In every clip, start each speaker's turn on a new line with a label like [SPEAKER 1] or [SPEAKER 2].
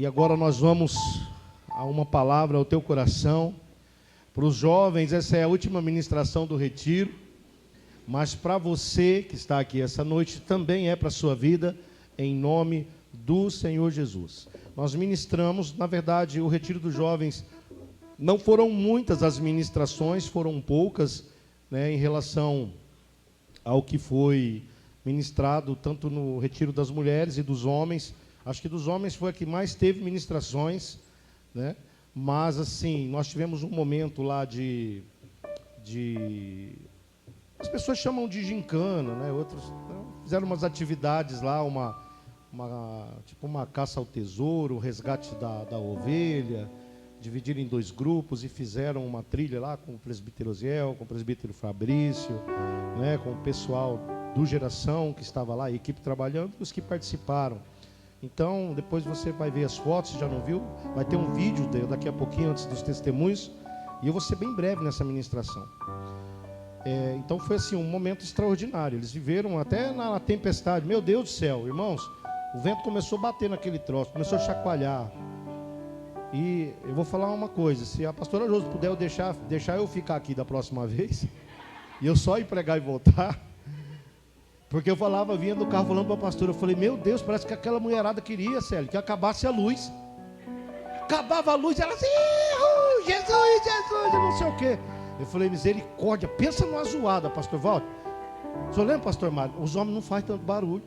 [SPEAKER 1] E agora nós vamos a uma palavra ao teu coração. Para os jovens, essa é a última ministração do retiro. Mas para você que está aqui essa noite, também é para a sua vida, em nome do Senhor Jesus. Nós ministramos, na verdade, o retiro dos jovens, não foram muitas as ministrações, foram poucas, né, em relação ao que foi ministrado, tanto no retiro das mulheres e dos homens. Acho que dos homens foi a que mais teve ministrações, né? Mas, assim, nós tivemos um momento lá de as pessoas chamam de gincana, né? Outros fizeram umas atividades lá, tipo uma caça ao tesouro, o resgate da ovelha, dividiram em 2 grupos e fizeram uma trilha lá com o presbítero Osiel, com o presbítero Fabrício, né? Com o pessoal do Geração que estava lá, a equipe trabalhando, e os que participaram. Então, depois você vai ver as fotos, se já não viu, vai ter um vídeo daqui a pouquinho, antes dos testemunhos, e eu vou ser bem breve nessa ministração. Então foi assim, um momento extraordinário. Eles viveram até na tempestade. Meu Deus do céu, irmãos, o vento começou a bater naquele troço, começou a chacoalhar. E eu vou falar uma coisa, se a pastora Josi puder deixar eu ficar aqui da próxima vez, e eu só ir pregar e voltar, porque eu vinha do carro falando para a pastora, eu falei, meu Deus, parece que aquela mulherada queria, Célio, que acabasse a luz. Acabava a luz, ela assim, Jesus, eu não sei o quê. Eu falei, misericórdia, pensa numa zoada, pastor Walter. O senhor lembra, pastor Mário? Os homens não fazem tanto barulho.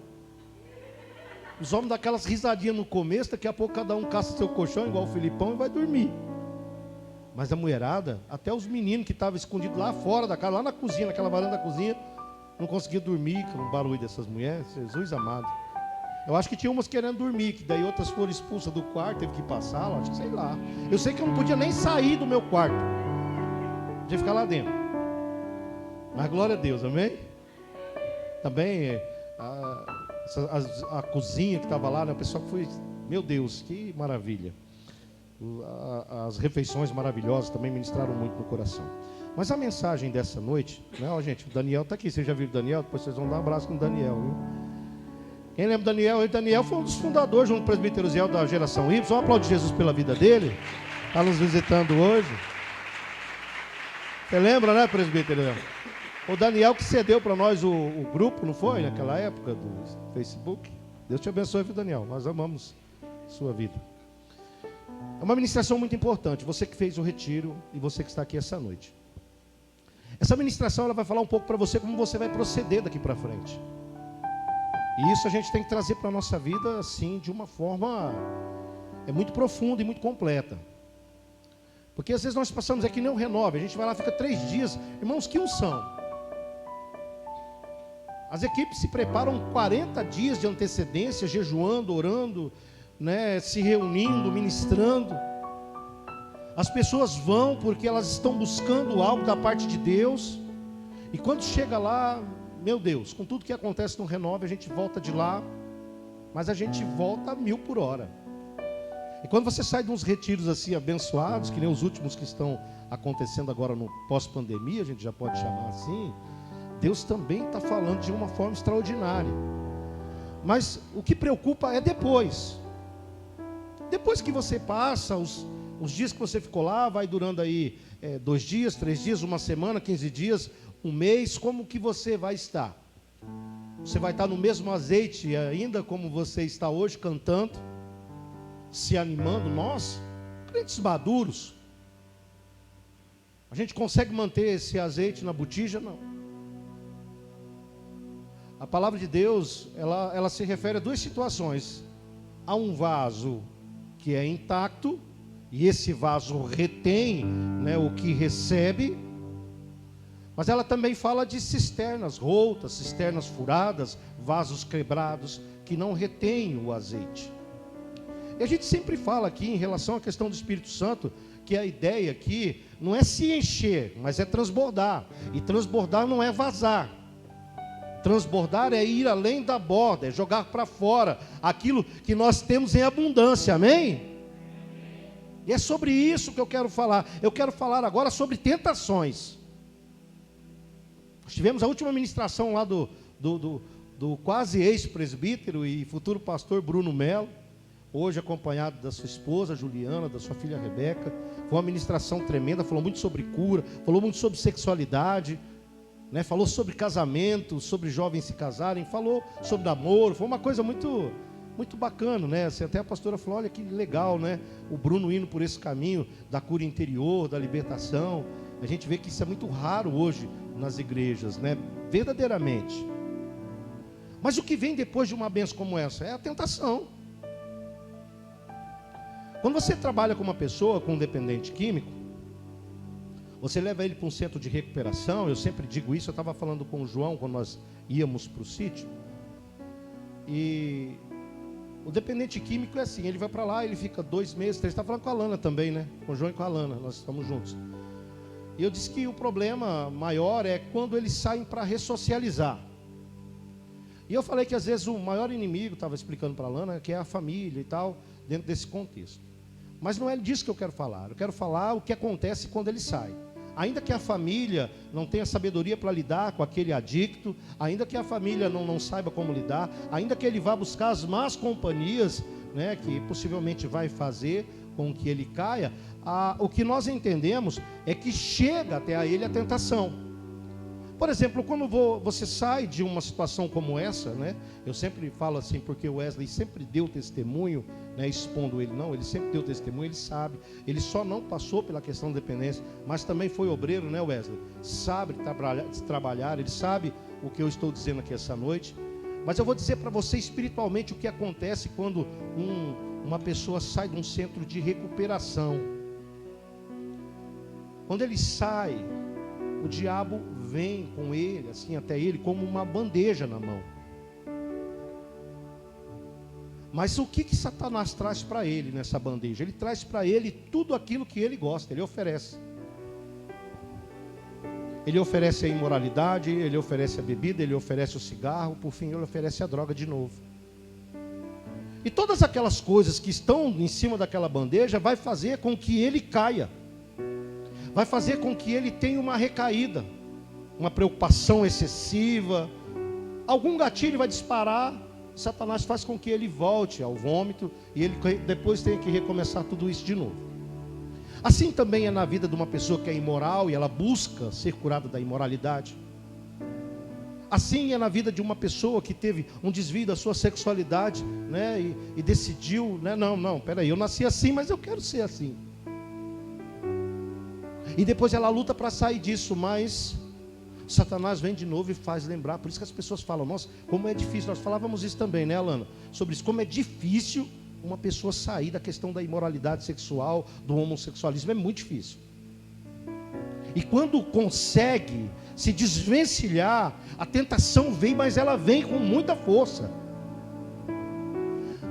[SPEAKER 1] Os homens dão aquelas risadinhas no começo, daqui a pouco cada um caça seu colchão, igual o Filipão, e vai dormir. Mas a mulherada, até os meninos que estavam escondidos lá fora da casa, lá na cozinha, naquela varanda da cozinha, não conseguiam dormir com o barulho dessas mulheres. Jesus amado. Eu acho que tinha umas querendo dormir, que daí outras foram expulsas do quarto, teve que passar, acho que sei lá. Eu sei que eu não podia nem sair do meu quarto. Podia ficar lá dentro. Mas glória a Deus, amém? Também a cozinha que estava lá, né, o pessoal que foi, meu Deus, que maravilha. As refeições maravilhosas também ministraram muito no coração. Mas a mensagem dessa noite, né, ó, gente, o Daniel está aqui, vocês já viram o Daniel? Depois vocês vão dar um abraço com o Daniel, viu? Quem lembra do Daniel? O Daniel foi um dos fundadores, junto com o presbítero Ziel da Geração Y. Vamos aplaudir Jesus pela vida dele. Está nos visitando hoje. Você lembra, né, presbítero? O Daniel que cedeu para nós o grupo, não foi? Naquela época do Facebook. Deus te abençoe, viu, Daniel? Nós amamos sua vida. É uma ministração muito importante. Você que fez o retiro e você que está aqui essa noite. Essa ministração ela vai falar um pouco para você como você vai proceder daqui para frente. E isso a gente tem que trazer para a nossa vida assim, de uma forma muito profunda e muito completa. Porque às vezes nós passamos aqui nem o Renove, a gente vai lá, fica 3 dias. Irmãos, que unção! As equipes se preparam 40 dias de antecedência, jejuando, orando, né, se reunindo, ministrando. As pessoas vão porque elas estão buscando algo da parte de Deus. E quando chega lá, meu Deus, com tudo que acontece no Renove, a gente volta de lá, mas a gente volta a 1000 por hora. E quando você sai de uns retiros assim abençoados, que nem os últimos que estão acontecendo agora no pós-pandemia, a gente já pode chamar assim, Deus também está falando de uma forma extraordinária. Mas o que preocupa é depois. Depois que você passa, os dias que você ficou lá, vai durando aí 2 dias, 3 dias, 1 semana, 15 dias, 1 mês, como que você vai estar? Você vai estar no mesmo azeite ainda como você está hoje, cantando, se animando? Nós, crentes maduros, a gente consegue manter esse azeite na botija? Não. A palavra de Deus, ela se refere a 2 situações. Há um vaso que é intacto, e esse vaso retém, né, o que recebe, mas ela também fala de cisternas rotas, cisternas furadas, vasos quebrados, que não retêm o azeite. E a gente sempre fala aqui em relação à questão do Espírito Santo, que a ideia aqui não é se encher, mas é transbordar. E transbordar não é vazar. Transbordar é ir além da borda, é jogar para fora aquilo que nós temos em abundância, amém? E é sobre isso que eu quero falar. Eu quero falar agora sobre tentações. Nós tivemos a última ministração lá do quase ex-presbítero e futuro pastor Bruno Melo. hoje acompanhado da sua esposa Juliana, da sua filha Rebeca. Foi uma ministração tremenda, falou muito sobre cura, falou muito sobre sexualidade, né? Falou sobre casamento, sobre jovens se casarem, falou sobre namoro. Foi uma coisa muito, muito bacana, né? Assim, até a pastora falou, olha que legal, né? O Bruno indo por esse caminho da cura interior, da libertação. A gente vê que isso é muito raro hoje nas igrejas, né? Verdadeiramente. Mas o que vem depois de uma bênção como essa? É a tentação. Quando você trabalha com uma pessoa, com um dependente químico, você leva ele para um centro de recuperação. Eu sempre digo isso, eu estava falando com o João quando nós íamos para o sítio. E o dependente químico é assim, ele vai para lá, ele fica 2 meses, 3, está falando com a Lana também, né? Com o João e com a Lana, nós estamos juntos. E eu disse que o problema maior é quando eles saem para ressocializar. E eu falei que às vezes o maior inimigo, estava explicando para a Lana, que é a família e tal, dentro desse contexto. Mas não é disso que eu quero falar. Eu quero falar o que acontece quando ele sai. Ainda que a família não tenha sabedoria para lidar com aquele adicto, ainda que a família não saiba como lidar, ainda que ele vá buscar as más companhias, né, que possivelmente vai fazer com que ele caia, o que nós entendemos é que chega até a ele a tentação. Por exemplo, quando você sai de uma situação como essa, né? Eu sempre falo assim, porque o Wesley sempre deu testemunho, né, expondo ele, não, ele sempre deu testemunho, ele sabe, ele só não passou pela questão da dependência, mas também foi obreiro, né, Wesley? Sabe trabalhar, ele sabe o que eu estou dizendo aqui essa noite. Mas eu vou dizer para você espiritualmente o que acontece quando uma pessoa sai de um centro de recuperação. Quando ele sai, o diabo vem com ele, assim, até ele, como uma bandeja na mão. Mas o que Satanás traz para ele nessa bandeja? Ele traz para ele tudo aquilo que ele gosta, ele oferece. Ele oferece a imoralidade, ele oferece a bebida, ele oferece o cigarro, por fim ele oferece a droga de novo. E todas aquelas coisas que estão em cima daquela bandeja vai fazer com que ele caia. Vai fazer com que ele tenha uma recaída, uma preocupação excessiva, algum gatilho vai disparar, Satanás faz com que ele volte ao vômito e ele depois tenha que recomeçar tudo isso de novo. Assim também é na vida de uma pessoa que é imoral e ela busca ser curada da imoralidade. Assim é na vida de uma pessoa que teve um desvio da sua sexualidade, né, e decidiu, né, não, peraí, eu nasci assim, mas eu quero ser assim. E depois ela luta para sair disso, mas Satanás vem de novo e faz lembrar. Por isso que as pessoas falam, nossa, como é difícil. Nós falávamos isso também, né, Alana? Sobre isso, como é difícil uma pessoa sair da questão da imoralidade sexual, do homossexualismo. É muito difícil. E quando consegue se desvencilhar, a tentação vem, mas ela vem com muita força.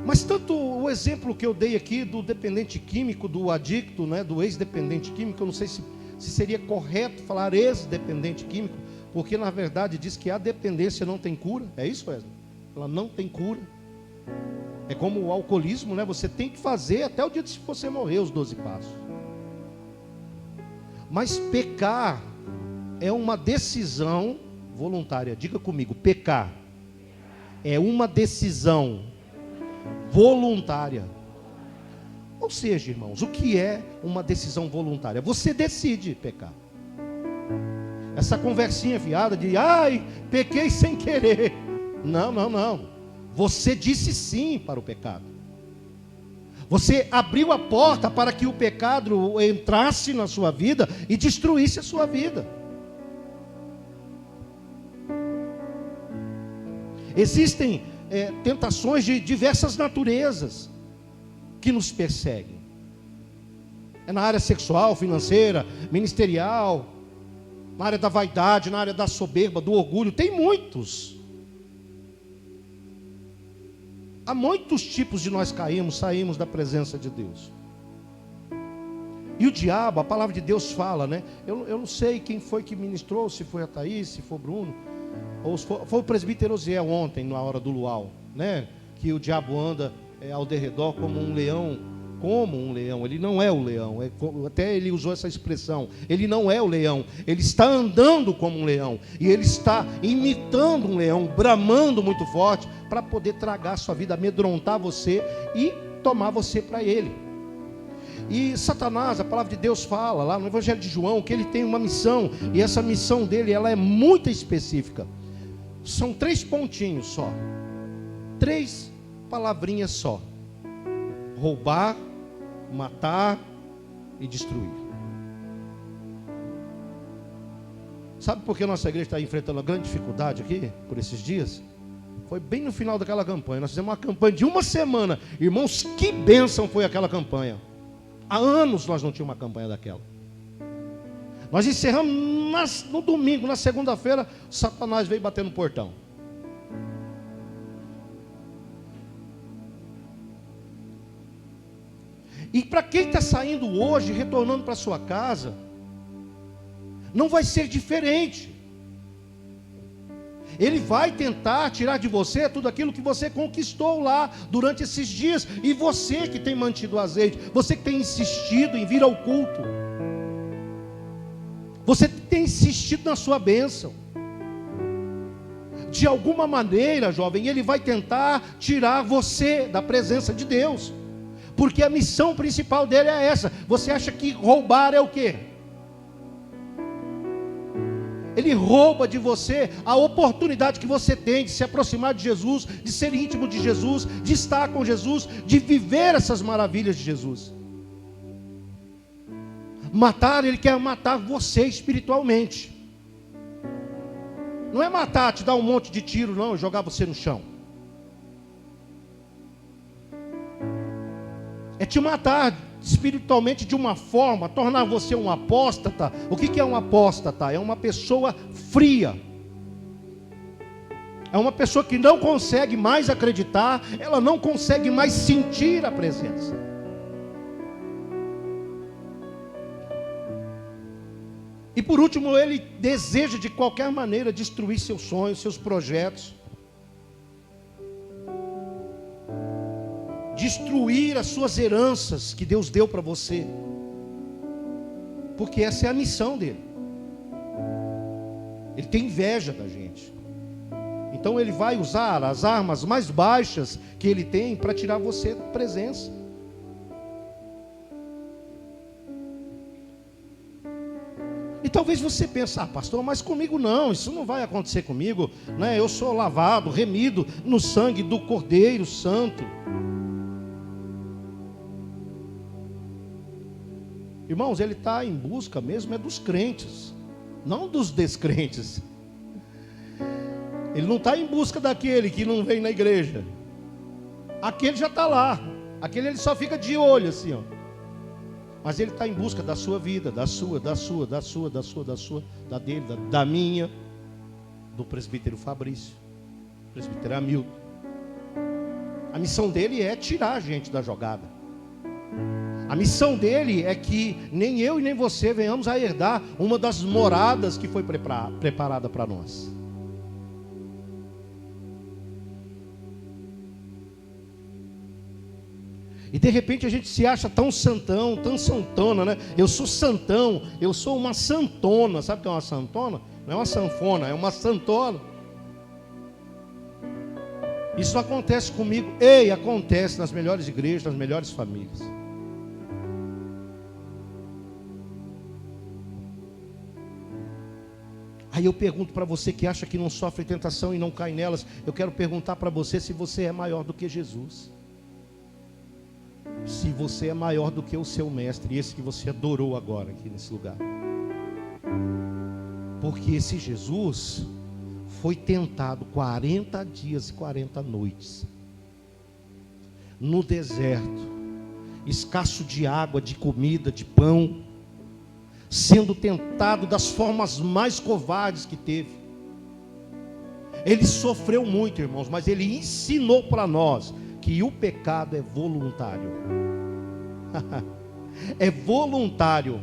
[SPEAKER 1] Mas tanto o exemplo que eu dei aqui do dependente químico, do adicto, né, do ex-dependente químico, eu não sei se seria correto falar ex-dependente químico, porque na verdade diz que a dependência não tem cura. É isso, Wesley? Ela não tem cura. É como o alcoolismo, né? Você tem que fazer até o dia que você morrer os 12 passos. Mas pecar é uma decisão voluntária. Diga comigo, pecar é uma decisão voluntária. Ou seja, irmãos, o que é uma decisão voluntária? Você decide pecar. Essa conversinha fiada de, ai, pequei sem querer. Não. Você disse sim para o pecado. Você abriu a porta para que o pecado entrasse na sua vida e destruísse a sua vida. Existem tentações de diversas naturezas que nos perseguem. É na área sexual, financeira, ministerial, na área da vaidade, na área da soberba, do orgulho. Tem muitos. Há muitos tipos de nós saímos da presença de Deus. E o diabo, a palavra de Deus fala, né? Eu não sei quem foi que ministrou, se foi a Thaís, se foi o Bruno, ou se foi o presbítero Osiel ontem, na hora do luau, né? Que o diabo anda ao derredor como um leão. Ele não é o leão, até ele usou essa expressão, ele não é o leão, ele está andando como um leão, e ele está imitando um leão, bramando muito forte, para poder tragar a sua vida, amedrontar você, e tomar você para ele. E Satanás, a palavra de Deus fala lá no Evangelho de João, que ele tem uma missão, e essa missão dele, ela é muito específica. São 3 pontinhos só, 3 palavrinhas só: roubar, matar e destruir. Sabe por que a nossa igreja está enfrentando uma grande dificuldade aqui, por esses dias? Foi bem no final daquela campanha. Nós fizemos uma campanha de 1 semana. Irmãos, que bênção foi aquela campanha. Há anos nós não tínhamos uma campanha daquela. Nós encerramos no domingo, na segunda-feira, Satanás veio bater no portão. E para quem está saindo hoje, retornando para sua casa, não vai ser diferente. Ele vai tentar tirar de você tudo aquilo que você conquistou lá durante esses dias. E você que tem mantido o azeite, você que tem insistido em vir ao culto, você que tem insistido na sua bênção, de alguma maneira, jovem, ele vai tentar tirar você da presença de Deus, porque a missão principal dele é essa. Você acha que roubar é o quê? Ele rouba de você a oportunidade que você tem de se aproximar de Jesus, de ser íntimo de Jesus, de estar com Jesus, de viver essas maravilhas de Jesus. Matar, ele quer matar você espiritualmente. Não é matar, te dar um monte de tiro, não, jogar você no chão. É te matar espiritualmente de uma forma, tornar você um apóstata. O que é um apóstata? É uma pessoa fria. É uma pessoa que não consegue mais acreditar, ela não consegue mais sentir a presença. E por último, ele deseja de qualquer maneira destruir seus sonhos, seus projetos, destruir as suas heranças que Deus deu para você, porque essa é a missão dele. Ele tem inveja da gente, então ele vai usar as armas mais baixas que ele tem para tirar você da presença. E talvez você pense: ah, pastor, mas comigo não, isso não vai acontecer comigo, né? Eu sou lavado, remido no sangue do Cordeiro Santo. Irmãos, ele está em busca mesmo dos crentes, não dos descrentes. Ele não está em busca daquele que não vem na igreja. Aquele já está lá, aquele ele só fica de olho assim, ó. Mas ele está em busca da sua vida, da dele, da minha, do presbítero Fabrício, presbítero Hamilton. A missão dele é tirar a gente da jogada. A missão dele é que nem eu e nem você venhamos a herdar uma das moradas que foi preparada para nós. E de repente a gente se acha tão santão, tão santona, né? Eu sou santão, eu sou uma santona. Sabe o que é uma santona? Não é uma sanfona, é uma santona. Isso não acontece comigo. Ei, acontece nas melhores igrejas, nas melhores famílias. Aí eu pergunto para você que acha que não sofre tentação e não cai nelas, eu quero perguntar para você se você é maior do que Jesus. Se você é maior do que o seu mestre, esse que você adorou agora aqui nesse lugar. Porque esse Jesus foi tentado 40 dias e 40 noites no deserto, escasso de água, de comida, de pão, sendo tentado das formas mais covardes que teve. Ele sofreu muito, irmãos, mas ele ensinou para nós que o pecado é voluntário. É voluntário.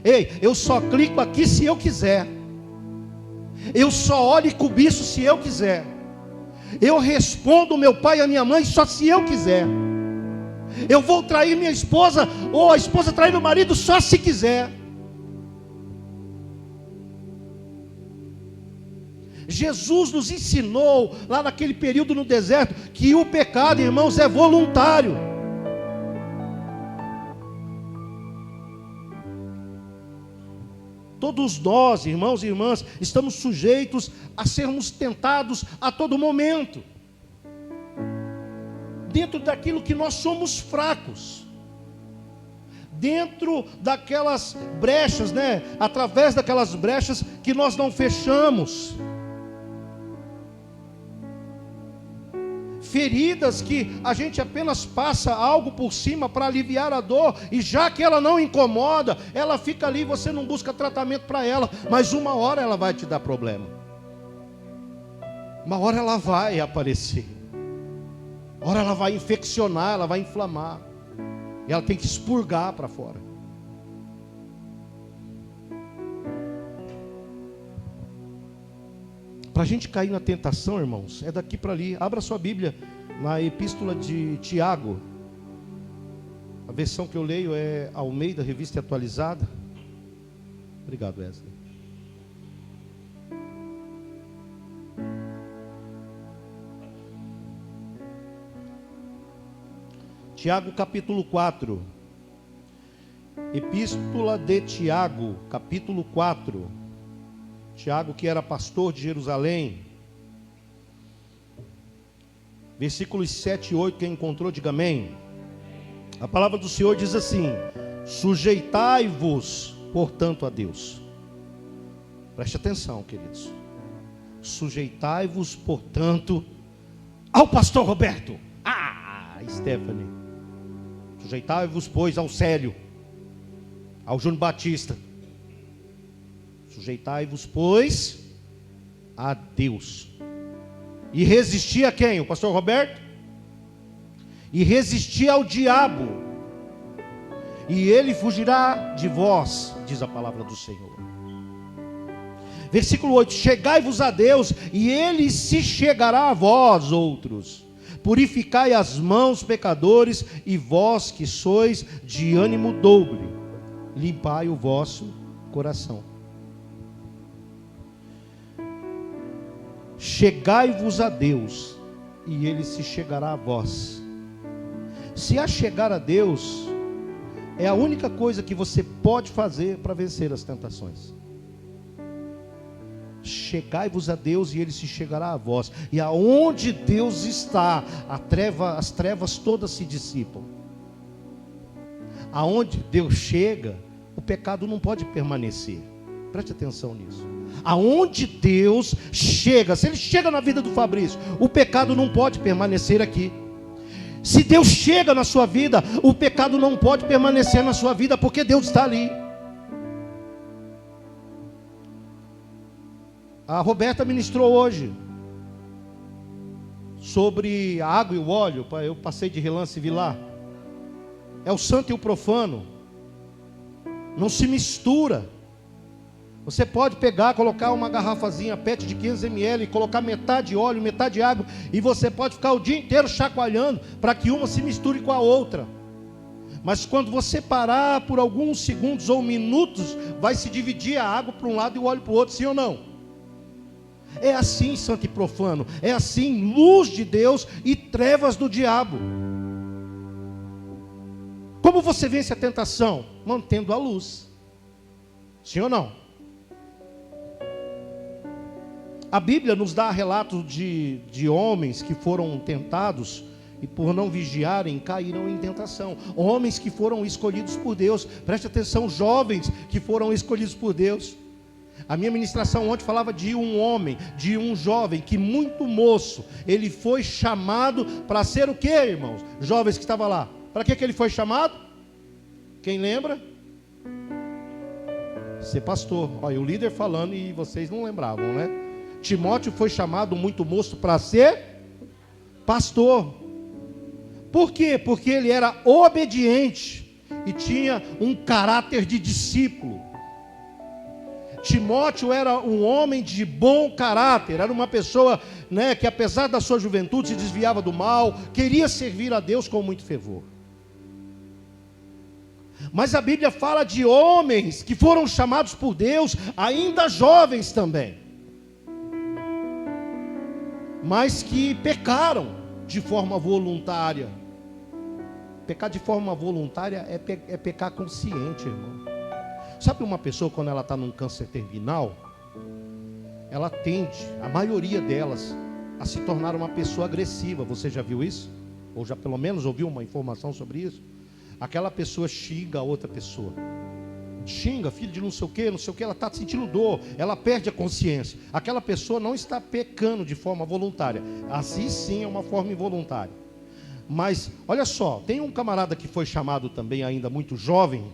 [SPEAKER 1] Ei, eu só clico aqui se eu quiser. Eu só olho e cobiço se eu quiser. Eu respondo meu pai e a minha mãe só se eu quiser. Eu vou trair minha esposa, ou a esposa trair o marido só se quiser. Jesus nos ensinou lá naquele período no deserto que o pecado, irmãos, é voluntário. Todos nós, irmãos e irmãs, estamos sujeitos a sermos tentados a todo momento, dentro daquilo que nós somos fracos, dentro daquelas brechas, através daquelas brechas que nós não fechamos, feridas que a gente apenas passa algo por cima para aliviar a dor, e já que ela não incomoda, ela fica ali, você não busca tratamento para ela, mas uma hora ela vai te dar problema, uma hora ela vai aparecer, uma hora ela vai infeccionar, ela vai inflamar, e ela tem que expurgar para fora. Para a gente cair na tentação, irmãos, é daqui para ali. Abra sua Bíblia na epístola de Tiago. A versão que eu leio é Almeida, Revista Atualizada. Obrigado, Wesley. Tiago capítulo 4. Epístola de Tiago, capítulo 4. Tiago, que era pastor de Jerusalém, versículos 7 e 8, quem encontrou, diga amém. A palavra do Senhor diz assim: sujeitai-vos, portanto, a Deus. Preste atenção, queridos. Sujeitai-vos, portanto, ao pastor Roberto. Stephanie. Sujeitai-vos, pois, ao Célio, ao Júnior Batista. Sujeitai-vos, pois, a Deus. E resisti a quem? O pastor Roberto? E resisti ao diabo, e ele fugirá de vós, diz a palavra do Senhor. Versículo 8: chegai-vos a Deus, e ele se chegará a vós outros. Purificai as mãos, pecadores, e vós que sois de ânimo dobre, limpai o vosso coração. Chegai-vos a Deus, e ele se chegará a vós. Se achegar a Deus é a única coisa que você pode fazer para vencer as tentações. Chegai-vos a Deus, e ele se chegará a vós. E aonde Deus está, as trevas todas se dissipam. Aonde Deus chega, o pecado não pode permanecer. Preste atenção nisso. Aonde Deus chega, se ele chega na vida do Fabrício, o pecado não pode permanecer aqui. Se Deus chega na sua vida, o pecado não pode permanecer na sua vida, porque Deus está ali. A Roberta ministrou hoje sobre a água e o óleo. Eu passei de relance e vi lá. É o santo e o profano, não se mistura. Você pode pegar, colocar uma garrafazinha PET de 500 ml e colocar metade óleo, metade água, e você pode ficar o dia inteiro chacoalhando para que uma se misture com a outra. Mas quando você parar por alguns segundos ou minutos, vai se dividir a água para um lado e o óleo para o outro, sim ou não? É assim, santo e profano. É assim, luz de Deus e trevas do diabo. Como você vence a tentação? Mantendo a luz. Sim ou não? A Bíblia nos dá relatos de homens que foram tentados e por não vigiarem caíram em tentação. Homens que foram escolhidos por Deus. Preste atenção, jovens que foram escolhidos por Deus. A minha ministração ontem falava de um homem, de um jovem que muito moço, ele foi chamado para ser o que, irmãos? Jovens que estavam lá. Para que ele foi chamado? Quem lembra? Ser pastor. Olha, o líder falando e vocês não lembravam, né? Timóteo foi chamado muito moço para ser pastor. Por quê? Porque ele era obediente e tinha um caráter de discípulo. Timóteo era um homem de bom caráter, era uma pessoa, que apesar da sua juventude se desviava do mal, queria servir a Deus com muito fervor. Mas a Bíblia fala de homens que foram chamados por Deus, ainda jovens também, mas que pecaram de forma voluntária. Pecar de forma voluntária é pecar consciente, irmão. Sabe uma pessoa quando ela está num câncer terminal, ela tende, a maioria delas, a se tornar uma pessoa agressiva. Você já viu isso? Ou já pelo menos ouviu uma informação sobre isso? Aquela pessoa xinga a outra pessoa. Xinga, filho de não sei o que, ela está sentindo dor, ela perde a consciência. Aquela pessoa não está pecando de forma voluntária. Assim sim é uma forma involuntária. Mas, olha só, tem um camarada que foi chamado também ainda muito jovem,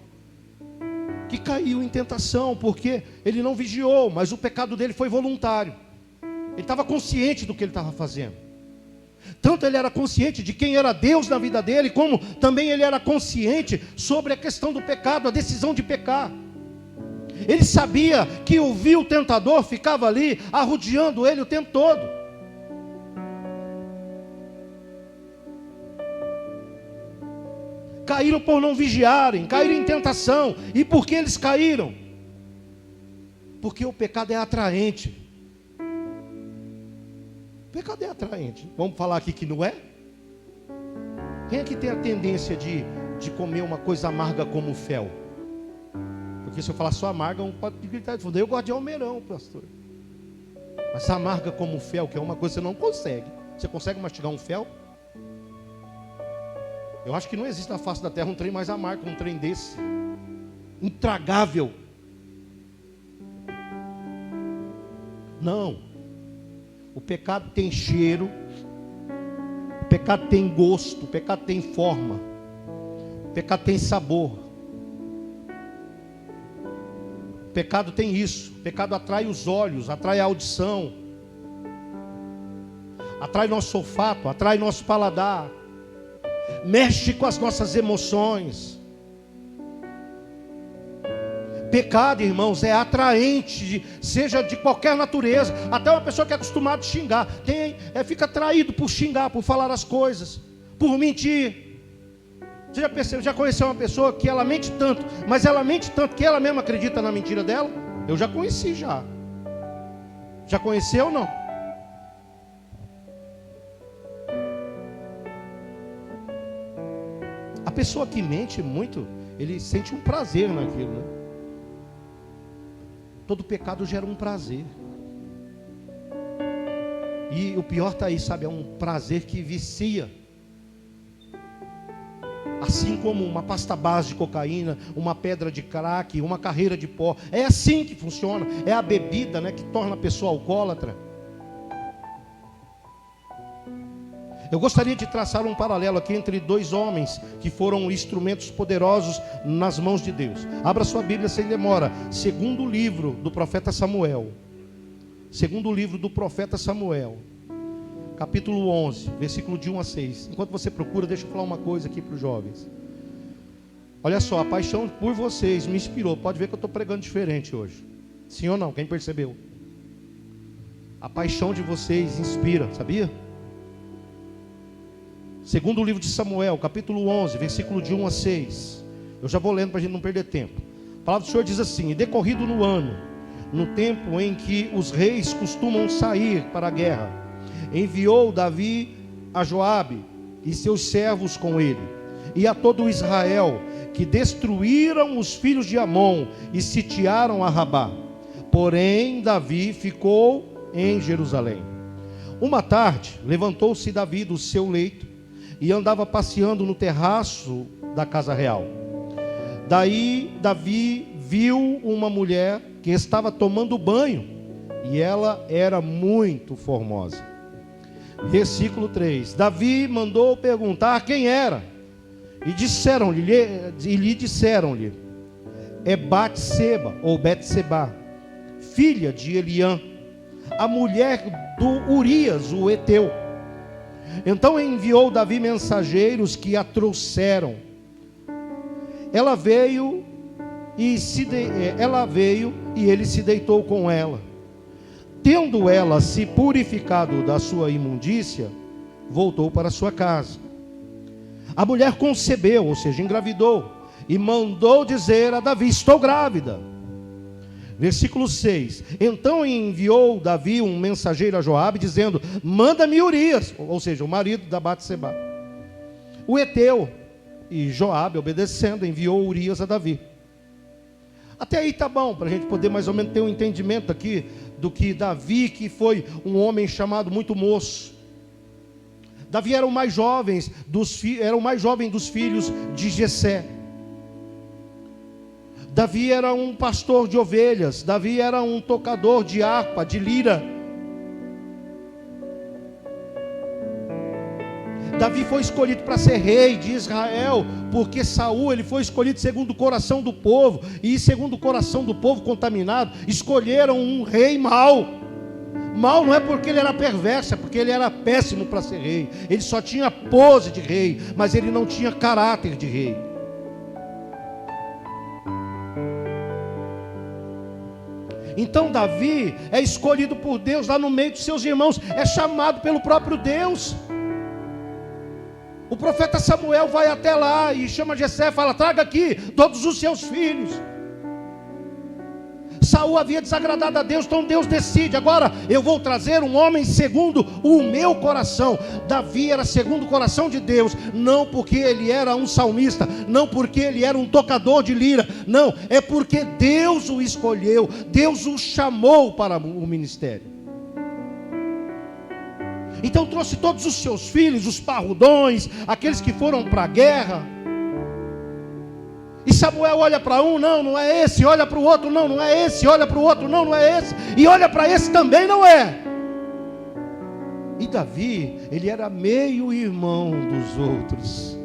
[SPEAKER 1] que caiu em tentação, porque ele não vigiou, mas o pecado dele foi voluntário. Ele estava consciente do que ele estava fazendo. Tanto ele era consciente de quem era Deus na vida dele, como também ele era consciente sobre a questão do pecado, a decisão de pecar. Ele sabia que o vil tentador ficava ali, arrodeando ele o tempo todo. Caíram por não vigiarem, caíram em tentação. E por que eles caíram? Porque o pecado é atraente. O pecado é atraente. Vamos falar aqui que não é? Quem é que tem a tendência de comer uma coisa amarga como fel? Porque se eu falar só amarga, um pode gritar de fundo. Eu gosto de almeirão, pastor. Mas amarga como fel, que é uma coisa que você não consegue. Você consegue mastigar um fel? Eu acho que não existe na face da terra um trem mais amargo, um trem desse. Intragável. Não. O pecado tem cheiro, o pecado tem gosto, o pecado tem forma, o pecado tem sabor. O pecado tem isso. O pecado atrai os olhos, atrai a audição, atrai nosso olfato, atrai nosso paladar, mexe com as nossas emoções. Pecado, irmãos, é atraente, seja de qualquer natureza. Até uma pessoa que é acostumada a xingar, fica atraído por xingar, por falar as coisas, por mentir. Você já percebeu, já conheceu uma pessoa que ela mente tanto, mas ela mente tanto que ela mesma acredita na mentira dela? Eu já conheci já. Já conheceu ou não? A pessoa que mente muito, ele sente um prazer naquilo, né? Todo pecado gera um prazer. E o pior está aí, sabe? É um prazer que vicia. Assim como uma pasta base de cocaína, uma pedra de crack, uma carreira de pó. É assim que funciona. É a bebida, né, que torna a pessoa alcoólatra. Eu gostaria de traçar um paralelo aqui entre dois homens que foram instrumentos poderosos nas mãos de Deus. Abra sua Bíblia sem demora. Segundo livro do profeta Samuel. Segundo livro do profeta Samuel. Capítulo 11, versículo de 1 a 6. Enquanto você procura, deixa eu falar uma coisa aqui para os jovens. Olha só, a paixão por vocês me inspirou. Pode ver que eu estou pregando diferente hoje. Sim ou não? Quem percebeu? A paixão de vocês inspira, sabia? Segundo o livro de Samuel, capítulo 11, versículo de 1 a 6. Eu já vou lendo para a gente não perder tempo. A palavra do Senhor diz assim: e decorrido no ano, no tempo em que os reis costumam sair para a guerra, enviou Davi a Joabe e seus servos com ele, e a todo Israel, que destruíram os filhos de Amon e sitiaram a Rabá. Porém, Davi ficou em Jerusalém. Uma tarde, levantou-se Davi do seu leito e andava passeando no terraço da casa real. Daí Davi viu uma mulher que estava tomando banho, e ela era muito formosa. Versículo 3. Davi mandou perguntar quem era, e lhe disseram-lhe: é Batseba, ou Betseba, filha de Eliã, a mulher do Urias, o Heteu. Então enviou Davi mensageiros que a trouxeram. Ela veio e ele se deitou com ela. Tendo ela se purificado da sua imundícia, voltou para sua casa. A mulher concebeu, ou seja, engravidou, e mandou dizer a Davi: estou grávida. Versículo 6. Então enviou Davi um mensageiro a Joabe, dizendo: manda-me Urias, ou seja, o marido da Batseba, o Heteu. E Joabe, obedecendo, enviou Urias a Davi. Até aí tá bom, para a gente poder mais ou menos ter um entendimento aqui do que Davi, que foi um homem chamado muito moço. Davi era o mais jovem dos filhos de Jessé. Davi era um pastor de ovelhas. Davi era um tocador de harpa, de lira. Davi foi escolhido para ser rei de Israel, porque Saul ele foi escolhido segundo o coração do povo, e segundo o coração do povo contaminado, escolheram um rei mau. Mau não é porque ele era perverso, é porque ele era péssimo para ser rei. Ele só tinha pose de rei, mas ele não tinha caráter de rei. Então Davi é escolhido por Deus lá no meio dos seus irmãos, é chamado pelo próprio Deus. O profeta Samuel vai até lá e chama Jessé e fala: traga aqui todos os seus filhos. Saul havia desagradado a Deus, então Deus decide: agora eu vou trazer um homem segundo o meu coração. Davi era segundo o coração de Deus, não porque ele era um salmista, não porque ele era um tocador de lira, não, é porque Deus o escolheu, Deus o chamou para o ministério. Então trouxe todos os seus filhos, os parrudões, aqueles que foram para a guerra. E Samuel olha para um: não, não é esse. Olha para o outro: não, não é esse. Olha para o outro: não, não é esse. E olha para esse também: não é. E Davi, ele era meio irmão dos outros.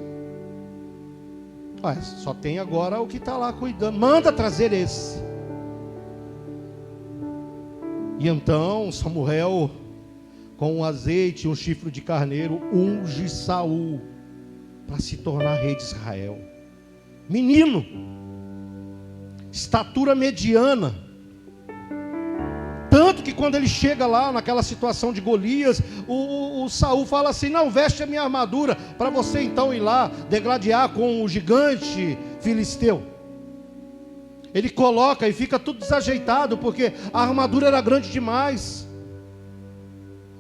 [SPEAKER 1] Olha, só tem agora o que está lá cuidando. Manda trazer esse. E então Samuel, com um azeite e um chifre de carneiro, unge Saul para se tornar rei de Israel. Menino, estatura mediana, tanto que quando ele chega lá naquela situação de Golias, o Saul fala assim: não, veste a minha armadura, para você então ir lá degladiar com o gigante filisteu. Ele coloca e fica tudo desajeitado, porque a armadura era grande demais.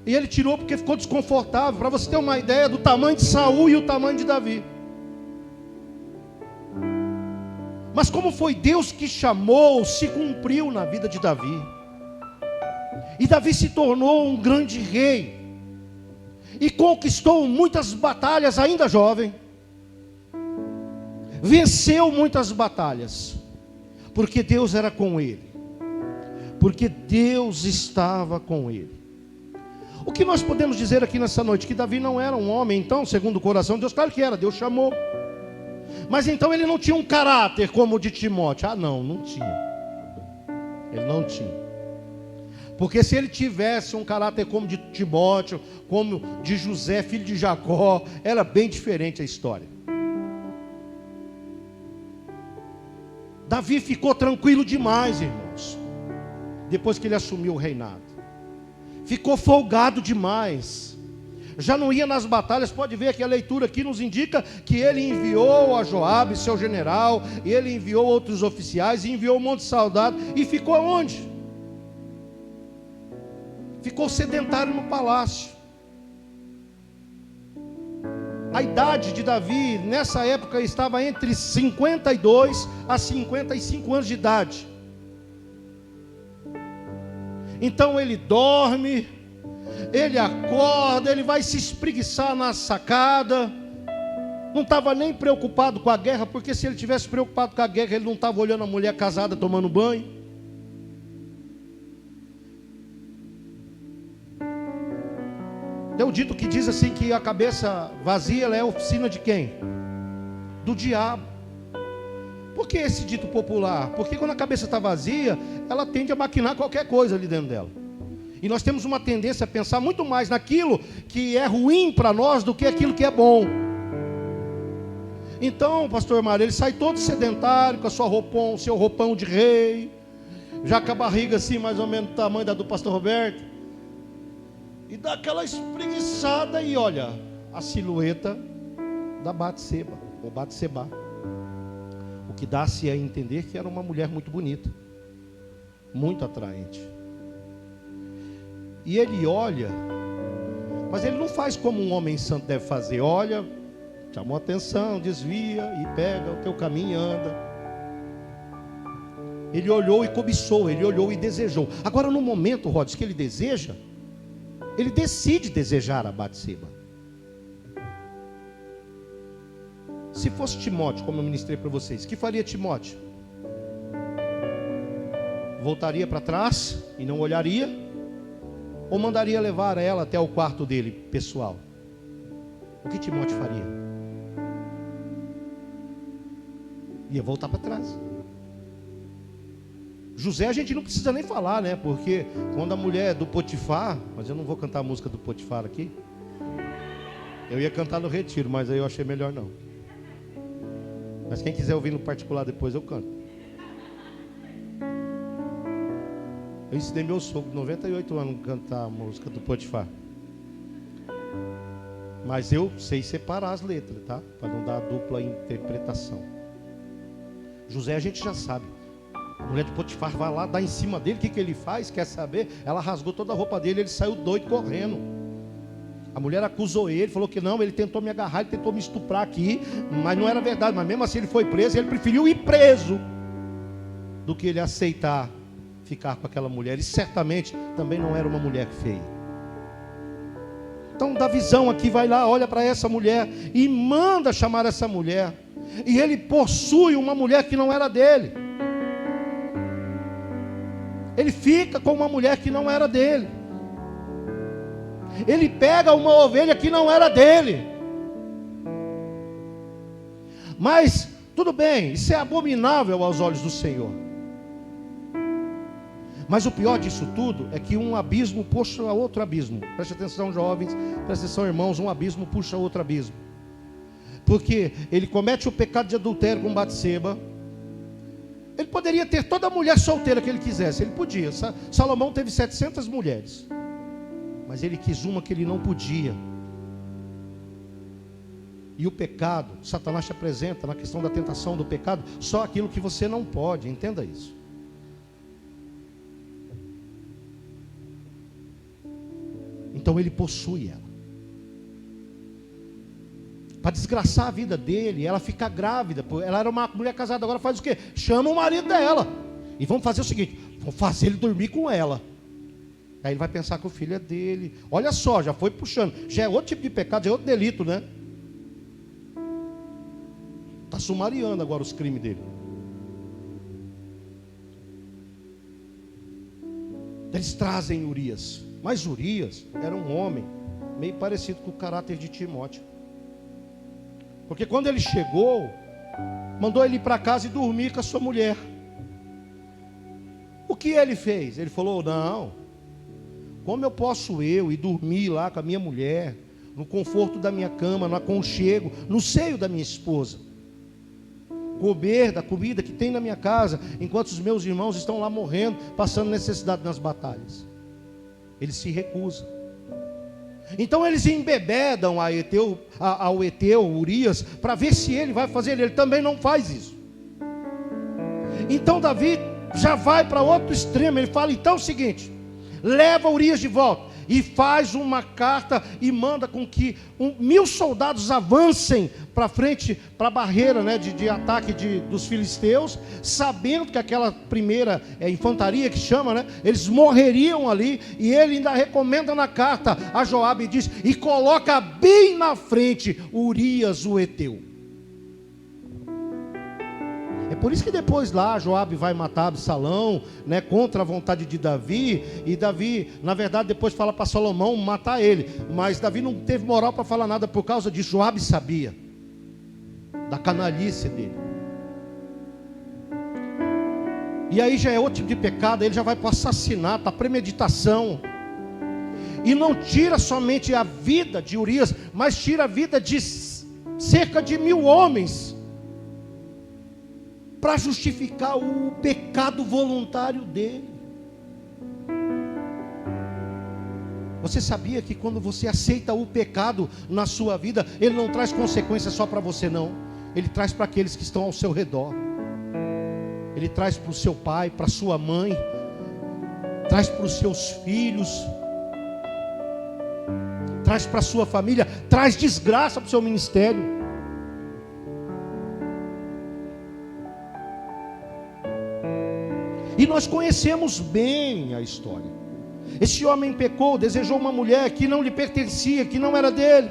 [SPEAKER 1] E ele tirou porque ficou desconfortável, para você ter uma ideia do tamanho de Saul e o tamanho de Davi. Mas como foi Deus que chamou, se cumpriu na vida de Davi. E Davi se tornou um grande rei. E conquistou muitas batalhas ainda jovem. Venceu muitas batalhas. Porque Deus era com ele. Porque Deus estava com ele. O que nós podemos dizer aqui nessa noite? Que Davi não era um homem, então, segundo o coração de Deus. Claro que era, Deus chamou. Mas então ele não tinha um caráter como o de Timóteo. Ah, não tinha. Ele não tinha. Porque se ele tivesse um caráter como de Timóteo, como de José, filho de Jacó, era bem diferente a história. Davi ficou tranquilo demais, irmãos, depois que ele assumiu o reinado. Ficou folgado demais. Já não ia nas batalhas. Pode ver que a leitura aqui nos indica que ele enviou a Joabe, seu general, e ele enviou outros oficiais, e enviou um monte de soldados, e ficou onde? Ficou sedentário no palácio. A idade de Davi nessa época estava entre 52 a 55 anos de idade. Então ele dorme, ele acorda, ele vai se espreguiçar na sacada. Não estava nem preocupado com a guerra, porque se ele tivesse preocupado com a guerra, ele não estava olhando a mulher casada tomando banho. Tem um dito que diz assim, que a cabeça vazia, ela é a oficina de quem? Do diabo. Por que esse dito popular? Porque quando a cabeça está vazia, ela tende a maquinar qualquer coisa ali dentro dela. E nós temos uma tendência a pensar muito mais naquilo que é ruim para nós do que aquilo que é bom. Então, pastor Mário, ele sai todo sedentário, com a sua roupão, seu roupão de rei, já com a barriga assim, mais ou menos do tamanho da do pastor Roberto, e dá aquela espreguiçada e olha, a silhueta da Batseba, ou Batseba, o que dá-se a entender que era uma mulher muito bonita, muito atraente. E ele olha, mas ele não faz como um homem santo deve fazer. Olha, chamou a atenção, desvia e pega o teu caminho e anda. Ele olhou e cobiçou, ele olhou e desejou. Agora, no momento, Rodes, que ele deseja, ele decide desejar a Batseba. Se fosse Timóteo, como eu ministrei para vocês, o que faria Timóteo? Voltaria para trás e não olharia? Ou mandaria levar ela até o quarto dele, pessoal? O que Timóteo faria? Ia voltar para trás. José a gente não precisa nem falar, né? Porque quando a mulher do Potifar, mas eu não vou cantar a música do Potifar aqui. Eu ia cantar no retiro, mas aí eu achei melhor não. Mas quem quiser ouvir no particular depois eu canto. Eu ensinei meu sogro, 98 anos, a cantar a música do Potifar. Mas eu sei separar as letras, tá? Para não dar dupla interpretação. José a gente já sabe. A mulher de Potifar vai lá, dá em cima dele, o que ele faz? Quer saber? Ela rasgou toda a roupa dele, ele saiu doido correndo. A mulher acusou ele, falou que não, ele tentou me agarrar, ele tentou me estuprar aqui, mas não era verdade, mas mesmo assim ele foi preso, e ele preferiu ir preso do que ele aceitar ficar com aquela mulher, e certamente também não era uma mulher feia. Então Davizão aqui vai lá, olha para essa mulher e manda chamar essa mulher, e ele possui uma mulher que não era dele. Ele fica com uma mulher que não era dele. Ele pega uma ovelha que não era dele. Mas, tudo bem, isso é abominável aos olhos do Senhor. Mas o pior disso tudo é que um abismo puxa outro abismo. Preste atenção, jovens, preste atenção, irmãos, um abismo puxa outro abismo. Porque ele comete o pecado de adultério com Batseba. Ele poderia ter toda a mulher solteira que ele quisesse, ele podia. Salomão teve 700 mulheres, mas ele quis uma que ele não podia. E o pecado, Satanás te apresenta na questão da tentação do pecado, só aquilo que você não pode, entenda isso. Então ele possui ela. Para desgraçar a vida dele, ela fica grávida. Ela era uma mulher casada, agora faz o quê? Chama o marido dela. E vamos fazer o seguinte, vamos fazer ele dormir com ela. Aí ele vai pensar que o filho é dele. Olha só, já foi puxando. Já é outro tipo de pecado, já é outro delito, né? Está sumariando agora os crimes dele. Eles trazem Urias. Mas Urias era um homem meio parecido com o caráter de Timóteo. Porque quando ele chegou, mandou ele ir para casa e dormir com a sua mulher. O que ele fez? Ele falou, não, como eu posso ir dormir lá com a minha mulher, no conforto da minha cama, no aconchego, no seio da minha esposa, comer da comida que tem na minha casa, enquanto os meus irmãos estão lá morrendo, passando necessidade nas batalhas. Ele se recusa. Então eles embebedam ao Eteu, Urias, para ver se ele vai fazer. Ele também não faz isso. Então Davi já vai para outro extremo. Ele fala, então é o seguinte, leva Urias de volta e faz uma carta e manda com que 1000 soldados avancem para frente, para a barreira, né, de ataque dos filisteus, sabendo que aquela primeira infantaria que chama, né, eles morreriam ali. E ele ainda recomenda na carta a Joabe e diz, e coloca bem na frente Urias o Eteu. É por isso que depois lá Joabe vai matar Absalão, né, contra a vontade de Davi. E Davi, na verdade, depois fala para Salomão matar ele. Mas Davi não teve moral para falar nada por causa disso. Joabe sabia da canalice dele. E aí já é outro tipo de pecado. Ele já vai para o assassinato, a premeditação. E não tira somente a vida de Urias, mas tira a vida de cerca de 1000 homens, para justificar o pecado voluntário dele. Você sabia que quando você aceita o pecado na sua vida, ele não traz consequências só para você, não. Ele traz para aqueles que estão ao seu redor. Ele traz para o seu pai, para a sua mãe, traz para os seus filhos, traz para a sua família, traz desgraça para o seu ministério. E nós conhecemos bem a história. Esse homem pecou, desejou uma mulher que não lhe pertencia, que não era dele.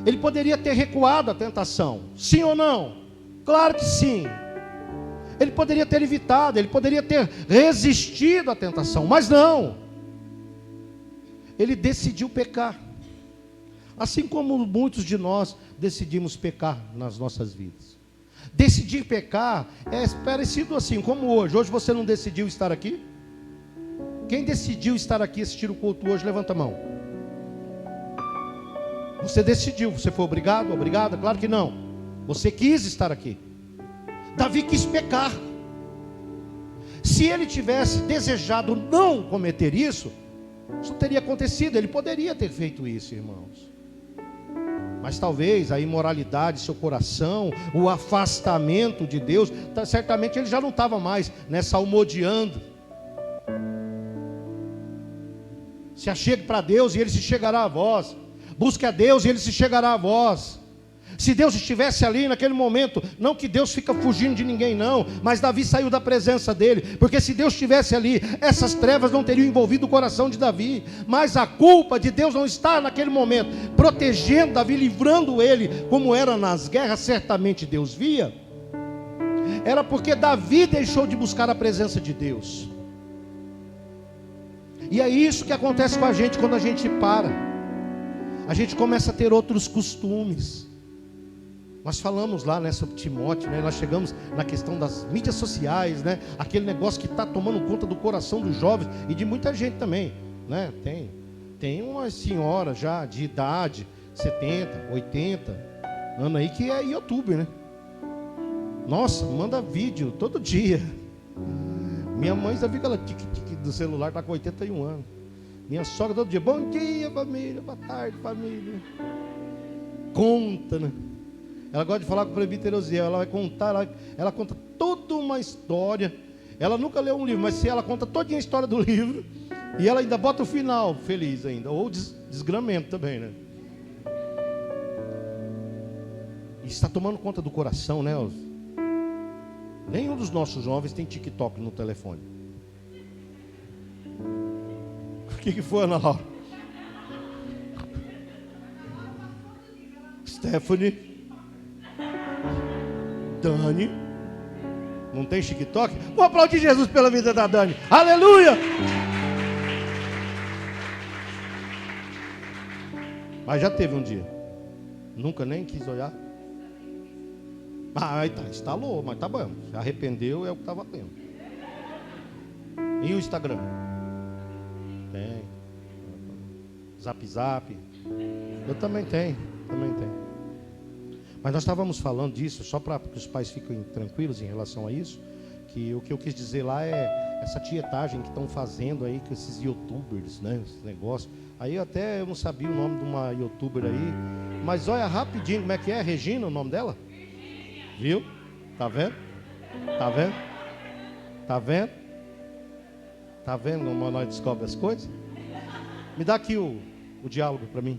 [SPEAKER 1] Ele poderia ter recuado à tentação, sim ou não? Claro que sim. Ele poderia ter evitado, ele poderia ter resistido à tentação, mas não. Ele decidiu pecar. Assim como muitos de nós decidimos pecar nas nossas vidas. Decidir pecar é parecido assim, como hoje. Hoje você não decidiu estar aqui? Quem decidiu estar aqui assistir o culto hoje, levanta a mão. Você decidiu, você foi obrigado, obrigada? Claro que não. Você quis estar aqui. Davi quis pecar. Se ele tivesse desejado não cometer isso, isso teria acontecido. Ele poderia ter feito isso, irmãos. Mas talvez a imoralidade, seu coração, o afastamento de Deus, certamente ele já não estava mais salmodiando. Se achegue para Deus e ele se chegará a vós. Busque a Deus e ele se chegará a vós. Se Deus estivesse ali naquele momento, não que Deus fica fugindo de ninguém não, mas Davi saiu da presença dele, porque se Deus estivesse ali, essas trevas não teriam envolvido o coração de Davi, mas a culpa de Deus não está naquele momento, protegendo Davi, livrando ele, como era nas guerras, certamente Deus via, era porque Davi deixou de buscar a presença de Deus. E é isso que acontece com a gente quando a gente para, a gente começa a ter outros costumes. Nós falamos lá sobre Timóteo, nós chegamos na questão das mídias sociais, aquele negócio que está tomando conta do coração dos jovens e de muita gente também, tem uma senhora já de idade, 70, 80 anos aí, que é youtuber, nossa, manda vídeo todo dia. Minha mãe já fica lá, tique-tique do celular, está com 81 anos. Minha sogra todo dia, bom dia família, boa tarde família. Conta, Ela gosta de falar com o presbítero Osiel. Ela vai contar, ela conta toda uma história. Ela nunca leu um livro, mas se ela conta toda a história do livro, e ela ainda bota o final feliz ainda, ou desgramento também, E está tomando conta do coração, Nenhum dos nossos jovens tem TikTok no telefone. O que foi, Ana Laura? Stephanie, Dani, não tem TikTok? Vou aplaudir Jesus pela vida da Dani. Aleluia! Mas já teve um dia. Nunca nem quis olhar. Aí tá, instalou, mas tá bom. Se arrependeu, é o que estava tendo. E o Instagram? Tem. Zap. Eu também tenho. Mas nós estávamos falando disso, só para que os pais fiquem tranquilos em relação a isso, que o que eu quis dizer lá é essa tietagem que estão fazendo aí com esses youtubers, esse negócio. Aí eu não sabia o nome de uma youtuber aí, mas olha rapidinho como é que é, Regina, o nome dela? Viu? Tá vendo? Tá vendo como nós descobrimos as coisas? Me dá aqui o diálogo para mim.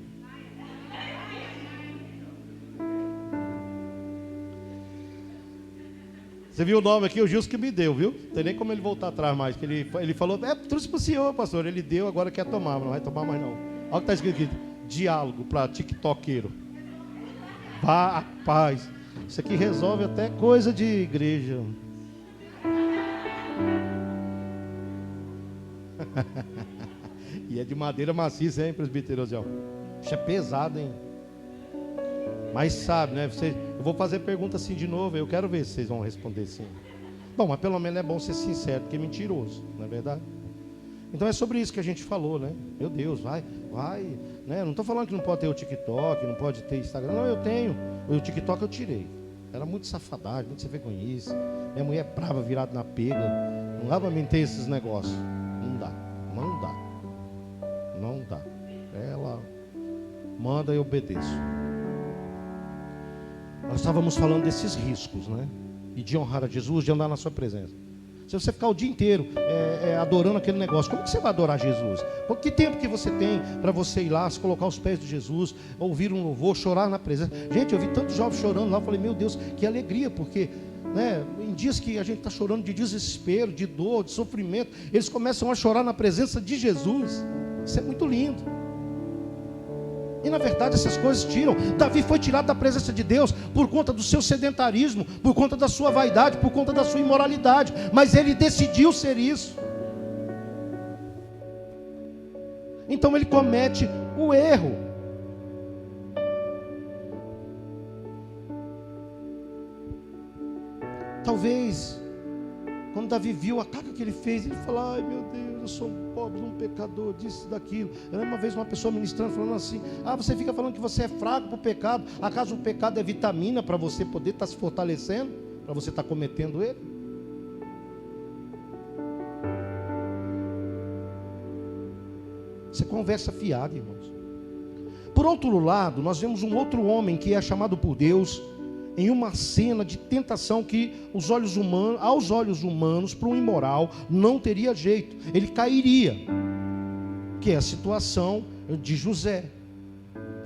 [SPEAKER 1] Você viu o nome aqui? O Gilson que me deu, viu? Não tem nem como ele voltar atrás mais. Que ele falou, trouxe para o senhor, pastor. Ele deu, agora quer tomar, mas não vai tomar mais não. Olha o que está escrito aqui. Diálogo para tiktokeiro. Rapaz, isso aqui resolve até coisa de igreja. E é de madeira maciça, hein, presbítero Osiel? Isso é pesado, hein? Mas sabe, eu vou fazer pergunta assim de novo. Eu quero ver se vocês vão responder sim. Bom, mas pelo menos é bom ser sincero, porque é mentiroso, não é verdade? Então é sobre isso que a gente falou, Meu Deus, vai, Não estou falando que não pode ter o TikTok, não pode ter Instagram. Não, eu tenho. O TikTok eu tirei. Era muito safadagem, muito sem vergonhice. Minha mulher brava, virada na pega. Não dá para mim ter esses negócios. Não dá. Ela manda e eu obedeço. Nós estávamos falando desses riscos, E de honrar a Jesus, de andar na sua presença. Se você ficar o dia inteiro adorando aquele negócio, como que você vai adorar Jesus? Por que tempo que você tem para você ir lá, se colocar aos pés de Jesus, ouvir um louvor, chorar na presença? Gente, eu vi tantos jovens chorando lá, eu falei, meu Deus, que alegria, porque em dias que a gente está chorando de desespero, de dor, de sofrimento, eles começam a chorar na presença de Jesus. Isso é muito lindo. E na verdade essas coisas tiram. Davi foi tirado da presença de Deus por conta do seu sedentarismo, por conta da sua vaidade, por conta da sua imoralidade. Mas ele decidiu ser isso. Então ele comete o erro. Talvez, quando Davi viu a caca que ele fez, ele falou, ai meu Deus, eu sou um pobre, um pecador, disso, daquilo. Eu lembro uma vez uma pessoa ministrando, falando assim, você fica falando que você é fraco para o pecado, acaso o pecado é vitamina para você poder estar se fortalecendo, para você estar cometendo ele? Isso é conversa fiada, irmãos. Por outro lado, nós vemos um outro homem que é chamado por Deus em uma cena de tentação que aos olhos humanos, para um imoral, não teria jeito, ele cairia, que é a situação de José.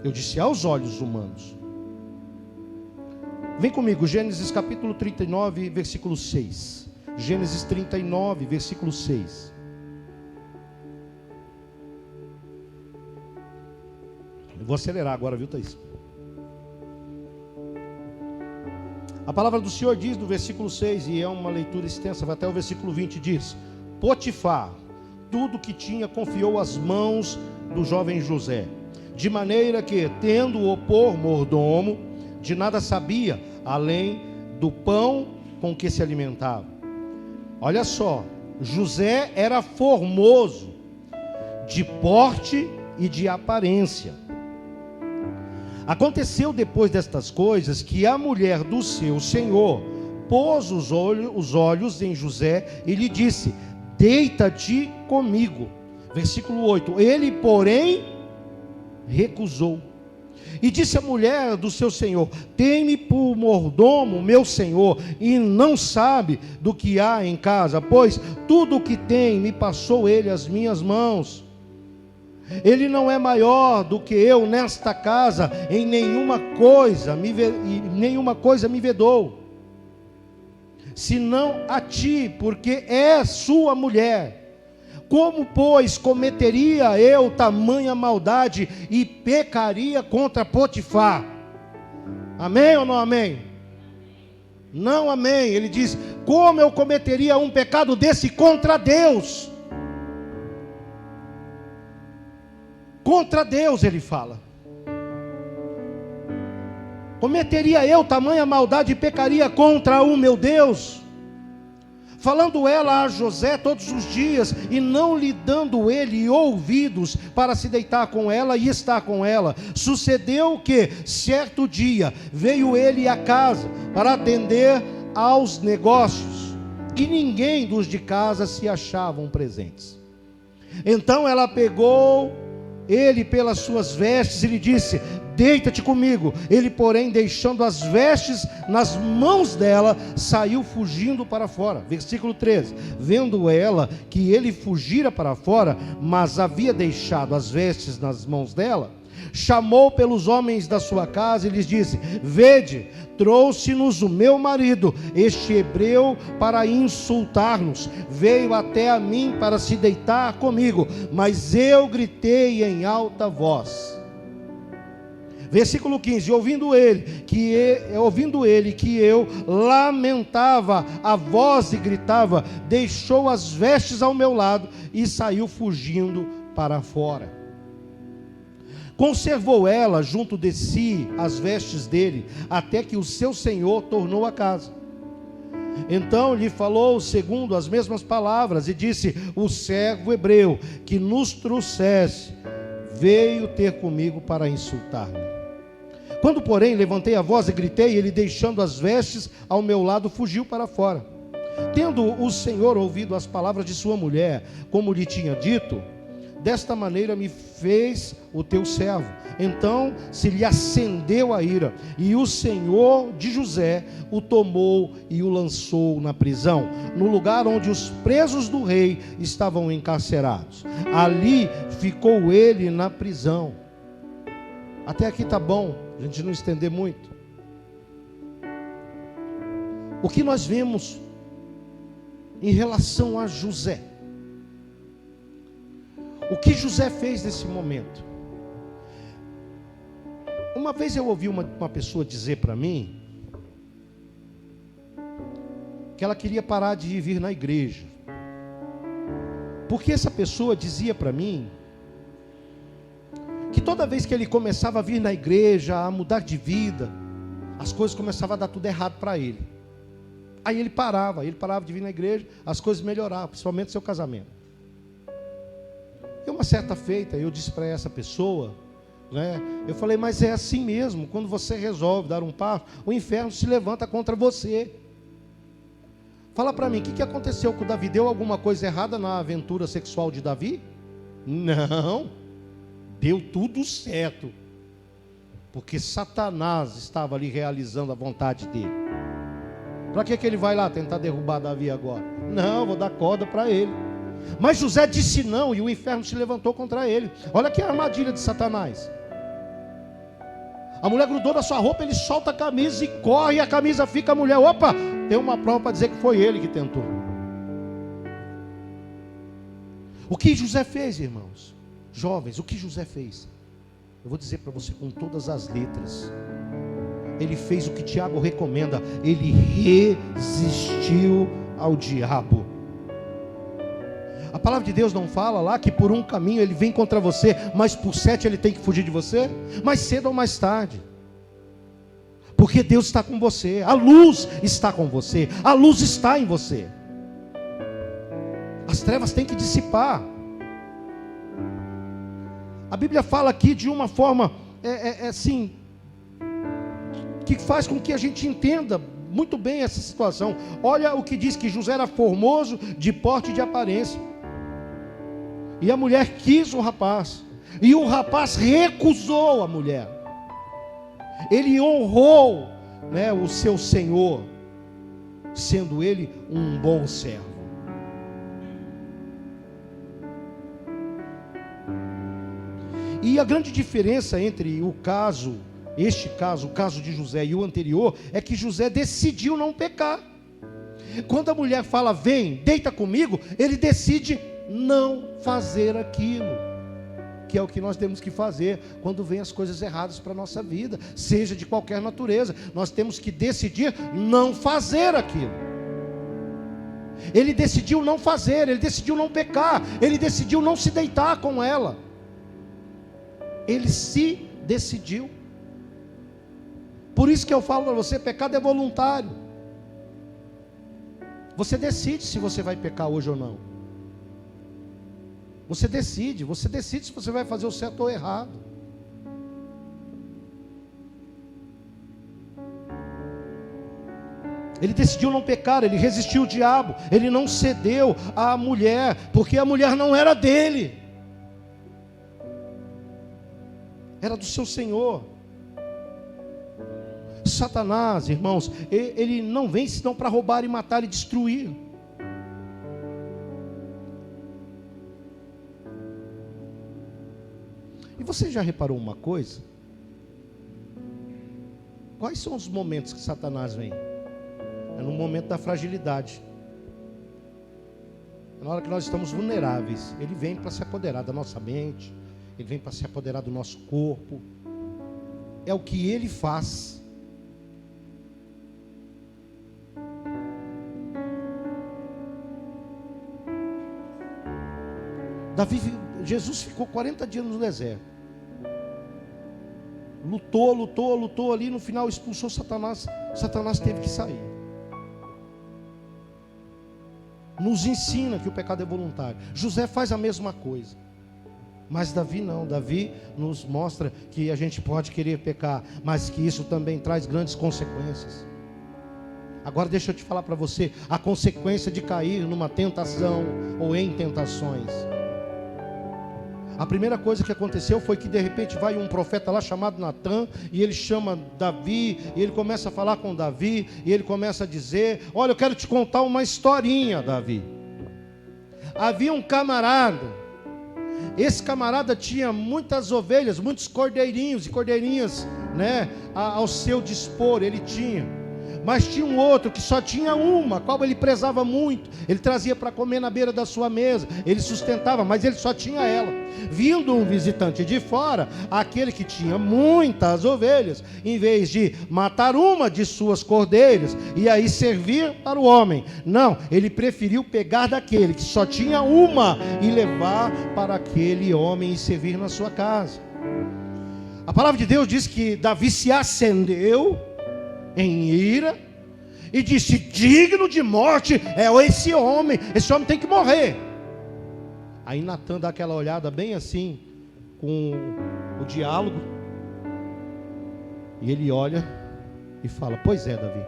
[SPEAKER 1] Eu disse aos olhos humanos. Vem comigo, Gênesis capítulo 39, versículo 6. Gênesis 39, versículo 6. Eu vou acelerar agora, viu, Thaís? A palavra do Senhor diz no versículo 6, e é uma leitura extensa, vai até o versículo 20, diz: Potifar, tudo que tinha confiou às mãos do jovem José, de maneira que, tendo-o por mordomo, de nada sabia, além do pão com que se alimentava. Olha só, José era formoso, de porte e de aparência. Aconteceu depois destas coisas que a mulher do seu senhor pôs os olhos em José e lhe disse: deita-te comigo. Versículo 8. Ele, porém, recusou. E disse a mulher do seu senhor: tem-me por mordomo meu senhor, e não sabe do que há em casa, pois tudo o que tem me passou ele às minhas mãos. Ele não é maior do que eu nesta casa, em nenhuma coisa me vedou, senão a ti, porque é sua mulher. Como, pois, cometeria eu tamanha maldade e pecaria contra Potifar? Amém ou não amém? Não amém. Ele diz: como eu cometeria um pecado desse contra Deus? Contra Deus ele fala. Cometeria eu tamanha maldade e pecaria contra o meu Deus? Falando ela a José todos os dias, e não lhe dando ele ouvidos para se deitar com ela e estar com ela. Sucedeu que, certo dia, veio ele à casa para atender aos negócios, e ninguém dos de casa se achavam presentes. Então ela pegou ele pelas suas vestes e lhe disse: deita-te comigo. Ele, porém, deixando as vestes nas mãos dela, saiu fugindo para fora. Versículo 13. Vendo ela que ele fugira para fora, mas havia deixado as vestes nas mãos dela, chamou pelos homens da sua casa e lhes disse: vede, trouxe-nos o meu marido, este hebreu, para insultar-nos. Veio até a mim para se deitar comigo, mas eu gritei em alta voz. Versículo 15. Ouvindo ele que eu lamentava a voz e gritava, deixou as vestes ao meu lado e saiu fugindo para fora. Conservou ela junto de si as vestes dele, até que o seu senhor tornou a casa. Então lhe falou segundo as mesmas palavras, e disse: o servo hebreu que nos trouxesse veio ter comigo para insultar-me. Quando, porém, levantei a voz e gritei, ele, deixando as vestes ao meu lado, fugiu para fora. Tendo o Senhor ouvido as palavras de sua mulher, como lhe tinha dito, desta maneira me fez o teu servo. Então se lhe acendeu a ira, e o Senhor de José o tomou e o lançou na prisão, no lugar onde os presos do rei estavam encarcerados. Ali ficou ele na prisão. Até aqui está bom, a gente não estender muito. O que nós vemos em relação a José? O que José fez nesse momento? Uma vez eu ouvi uma pessoa dizer para mim que ela queria parar de vir na igreja, porque essa pessoa dizia para mim que toda vez que ele começava a vir na igreja, a mudar de vida, as coisas começavam a dar tudo errado para ele. Aí ele parava de vir na igreja, as coisas melhoravam, principalmente seu casamento. E uma certa feita, eu disse para essa pessoa, né, eu falei, mas é assim mesmo, quando você resolve dar um passo, o inferno se levanta contra você. Fala para mim, o que aconteceu com Davi? Deu alguma coisa errada na aventura sexual de Davi? Não, deu tudo certo, porque Satanás estava ali realizando a vontade dele. Para que ele vai lá tentar derrubar Davi agora? Não, vou dar corda para ele. Mas José disse não, e o inferno se levantou contra ele. Olha que armadilha de Satanás. A mulher grudou na sua roupa, ele solta a camisa e corre, e a camisa fica, a mulher, opa, tem uma prova para dizer que foi ele que tentou. O que José fez, irmãos? Jovens, o que José fez? Eu vou dizer para você com todas as letras. Ele fez o que Tiago recomenda. Ele resistiu ao diabo. A palavra de Deus não fala lá que por um caminho ele vem contra você, mas por 7 ele tem que fugir de você? Mais cedo ou mais tarde. Porque Deus está com você. A luz está com você. A luz está em você. As trevas têm que dissipar. A Bíblia fala aqui de uma forma assim, que faz com que a gente entenda muito bem essa situação. Olha o que diz, que José era formoso, de porte e de aparência. E a mulher quis o rapaz, e o rapaz recusou a mulher. Ele honrou, né, o seu senhor, sendo ele um bom servo. E a grande diferença entre este caso, o caso de José e o anterior, é que José decidiu não pecar. Quando a mulher fala, vem, deita comigo, ele decide não fazer aquilo, que é o que nós temos que fazer quando vem as coisas erradas para a nossa vida, seja de qualquer natureza. Nós temos que decidir não fazer aquilo. Ele decidiu não fazer, ele decidiu não pecar, ele decidiu não se deitar com ela. Ele se decidiu. Por isso que eu falo para você, pecado é voluntário. Você decide se você vai pecar hoje ou não. Você decide se você vai fazer o certo ou o errado. Ele decidiu não pecar, ele resistiu ao diabo, ele não cedeu à mulher, porque a mulher não era dele, era do seu senhor. Satanás, irmãos, ele não vem senão para roubar e matar e destruir. E você já reparou uma coisa? Quais são os momentos que Satanás vem? É no momento da fragilidade. Na hora que nós estamos vulneráveis, ele vem para se apoderar da nossa mente, ele vem para se apoderar do nosso corpo. É o que ele faz. Jesus ficou 40 dias no deserto. Lutou ali, no final expulsou Satanás. Satanás teve que sair. Nos ensina que o pecado é voluntário. José faz a mesma coisa. Mas Davi não. Davi nos mostra que a gente pode querer pecar, mas que isso também traz grandes consequências. Agora deixa eu te falar para você a consequência de cair numa tentação ou em tentações. A primeira coisa que aconteceu foi que de repente vai um profeta lá chamado Natã, e ele chama Davi, e ele começa a falar com Davi, e ele começa a dizer: olha, eu quero te contar uma historinha, Davi. Havia um camarada, esse camarada tinha muitas ovelhas, muitos cordeirinhos e cordeirinhas, né, ao seu dispor, ele tinha. Mas tinha um outro que só tinha uma, a qual ele prezava muito. Ele trazia para comer na beira da sua mesa, ele sustentava, mas ele só tinha ela. Vindo um visitante de fora, aquele que tinha muitas ovelhas, em vez de matar uma de suas cordeiras e aí servir para o homem, não, ele preferiu pegar daquele que só tinha uma e levar para aquele homem e servir na sua casa. A palavra de Deus diz que Davi se acendeu em ira e disse: digno de morte é esse homem tem que morrer. Aí Natã dá aquela olhada bem assim, com o diálogo, e ele olha e fala: pois é, Davi,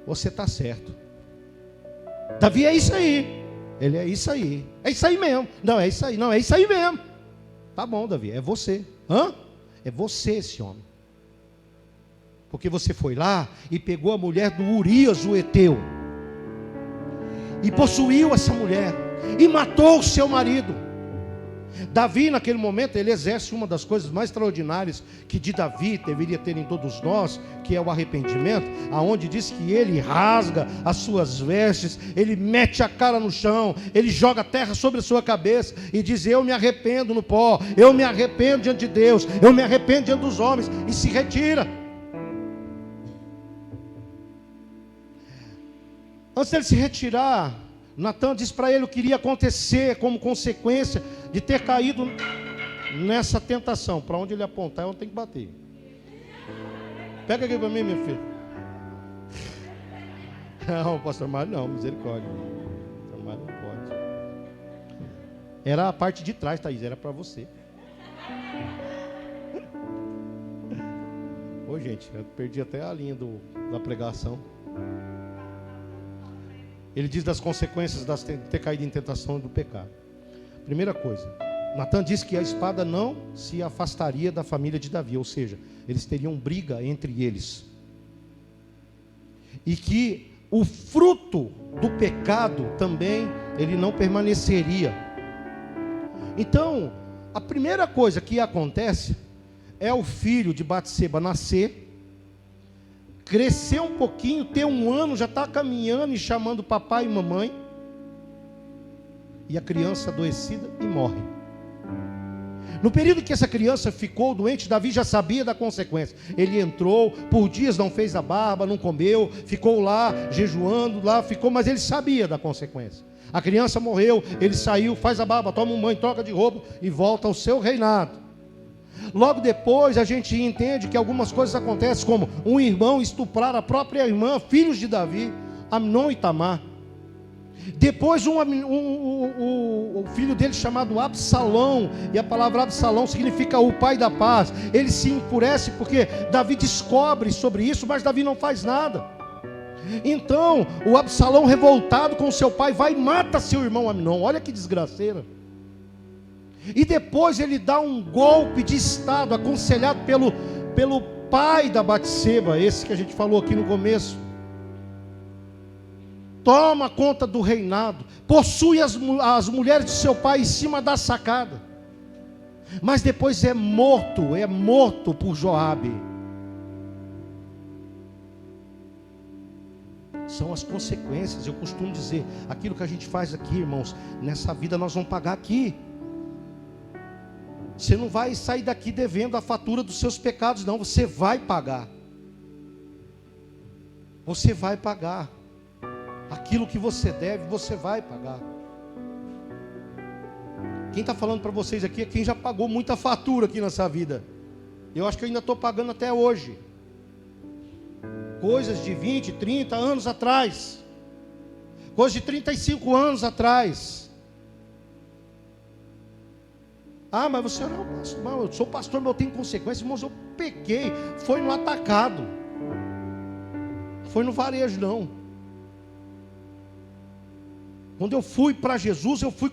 [SPEAKER 1] você está certo. Davi, é isso aí. Ele: é isso aí mesmo. Não, é isso aí, não, é isso aí mesmo. Tá bom, Davi, é você. É você esse homem. Porque você foi lá e pegou a mulher do Urias, o Heteu, e possuiu essa mulher, e matou o seu marido. Davi, naquele momento, ele exerce uma das coisas mais extraordinárias que de Davi deveria ter em todos nós, que é o arrependimento, aonde diz que ele rasga as suas vestes, ele mete a cara no chão, ele joga a terra sobre a sua cabeça e diz: eu me arrependo no pó, eu me arrependo diante de Deus, eu me arrependo diante dos homens, e se retira. Antes dele se retirar, Natã disse para ele o que iria acontecer como consequência de ter caído nessa tentação. Para onde ele apontar, eu tenho que bater. Pega aqui para mim, minha filha. Não, pastor Mário, não, misericórdia. Pastor Mário não pode. Era a parte de trás, Thaís, era para você. Ô, gente, eu perdi até a linha da pregação. Ele diz das consequências de ter caído em tentação e do pecado. Primeira coisa, Natã disse que a espada não se afastaria da família de Davi, ou seja, eles teriam briga entre eles. E que o fruto do pecado também, ele não permaneceria. Então, a primeira coisa que acontece é o filho de Batseba nascer, crescer um pouquinho, ter 1 ano, já está caminhando e chamando papai e mamãe, e a criança adoecida e morre. No período que essa criança ficou doente, Davi já sabia da consequência. Ele entrou, por dias não fez a barba, não comeu, ficou lá jejuando, mas ele sabia da consequência. A criança morreu, ele saiu, faz a barba, toma um banho, troca de roupa e volta ao seu reinado. Logo depois a gente entende que algumas coisas acontecem, como um irmão estuprar a própria irmã, filhos de Davi, Amnon e Tamar. Depois o filho dele chamado Absalão, e a palavra Absalão significa o pai da paz. Ele se enfurece porque Davi descobre sobre isso, mas Davi não faz nada. Então o Absalão, revoltado com seu pai, vai e mata seu irmão Amnon. Olha que desgraceira. E depois ele dá um golpe de estado, aconselhado pelo pai da Batseba, esse que a gente falou aqui no começo. Toma conta do reinado, possui as mulheres de seu pai em cima da sacada. Mas depois é morto por Joabe. São as consequências. Eu costumo dizer, aquilo que a gente faz aqui, irmãos, nessa vida nós vamos pagar aqui. Você não vai sair daqui devendo a fatura dos seus pecados, não. Você vai pagar. Você vai pagar. Aquilo que você deve, você vai pagar. Quem está falando para vocês aqui é quem já pagou muita fatura aqui nessa vida. Eu acho que eu ainda estou pagando até hoje. Coisas de 20, 30 anos atrás. Coisas de 35 anos atrás. Ah, mas você não é o pastor. Não, eu sou pastor, mas eu tenho consequências. Irmãos, eu peguei. Foi no atacado. Foi no varejo, não. Quando eu fui para Jesus, eu fui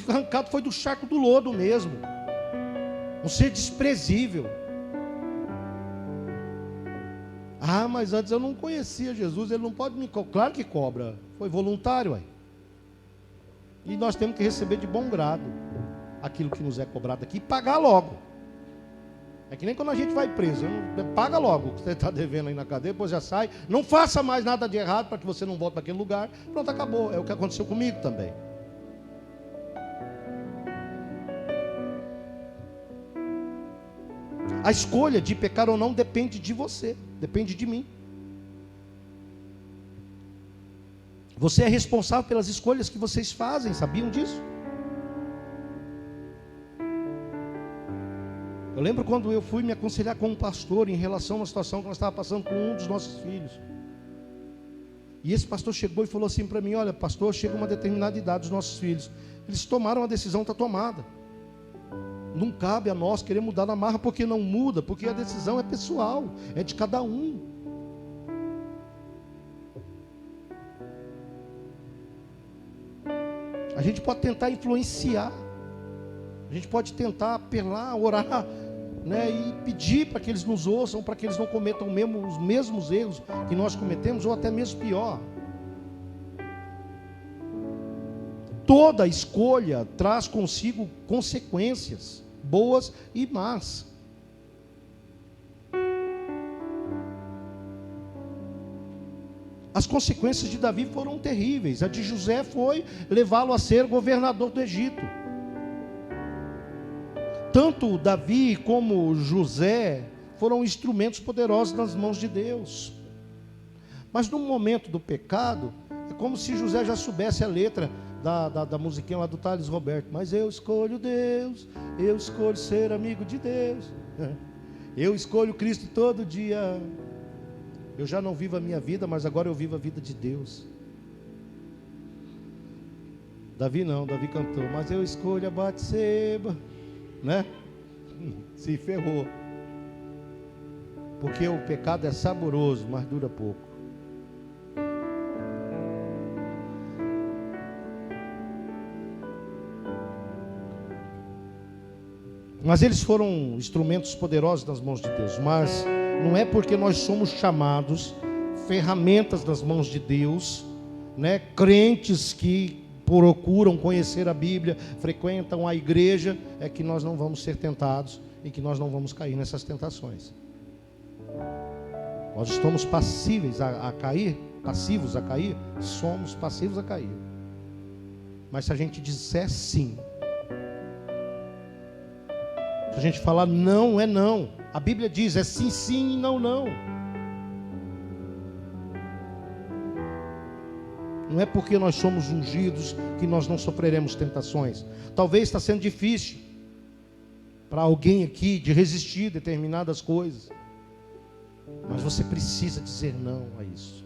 [SPEAKER 1] arrancado, foi do charco do lodo mesmo. Um ser desprezível. Ah, mas antes eu não conhecia Jesus, ele não pode me cobrar. Claro que cobra, foi voluntário aí. E nós temos que receber de bom grado aquilo que nos é cobrado aqui e pagar logo. É que nem quando a gente vai preso, paga logo o que você está devendo aí na cadeia, depois já sai. Não faça mais nada de errado para que você não volte para aquele lugar. Pronto, acabou. É o que aconteceu comigo também. A escolha de pecar ou não depende de você, depende de mim. Você é responsável pelas escolhas que vocês fazem, sabiam disso? Eu lembro quando eu fui me aconselhar com um pastor em relação a uma situação que nós estávamos passando com um dos nossos filhos. E esse pastor chegou e falou assim para mim: olha, pastor, chega uma determinada idade dos nossos filhos. Eles tomaram a decisão, está tomada. Não cabe a nós querer mudar na marra, porque não muda, porque a decisão é pessoal, é de cada um. A gente pode tentar influenciar, a gente pode tentar apelar, orar, né, e pedir para que eles nos ouçam, para que eles não cometam os mesmos erros que nós cometemos, ou até mesmo pior. Toda escolha traz consigo consequências, boas e más. As consequências de Davi foram terríveis. A de José foi levá-lo a ser governador do Egito. Tanto Davi como José foram instrumentos poderosos nas mãos de Deus. Mas no momento do pecado, é como se José já soubesse a letra da musiquinha lá do Thales Roberto. Mas eu escolho Deus, eu escolho ser amigo de Deus, eu escolho Cristo todo dia. Eu já não vivo a minha vida, mas agora eu vivo a vida de Deus. Davi não, Davi cantou: mas eu escolho a Batseba, né? Se ferrou. Porque o pecado é saboroso, mas dura pouco. Mas eles foram instrumentos poderosos nas mãos de Deus. Mas não é porque nós somos chamados ferramentas nas mãos de Deus, né? Crentes que procuram conhecer a Bíblia, frequentam a igreja, é que nós não vamos ser tentados e que nós não vamos cair nessas tentações. Nós estamos passíveis a cair, passivos a cair, somos passivos a cair. Mas se a gente disser sim, se a gente falar não, é não. A Bíblia diz, é sim, sim e não, não. Não é porque nós somos ungidos que nós não sofreremos tentações. Talvez está sendo difícil para alguém aqui de resistir a determinadas coisas. Mas você precisa dizer não a isso.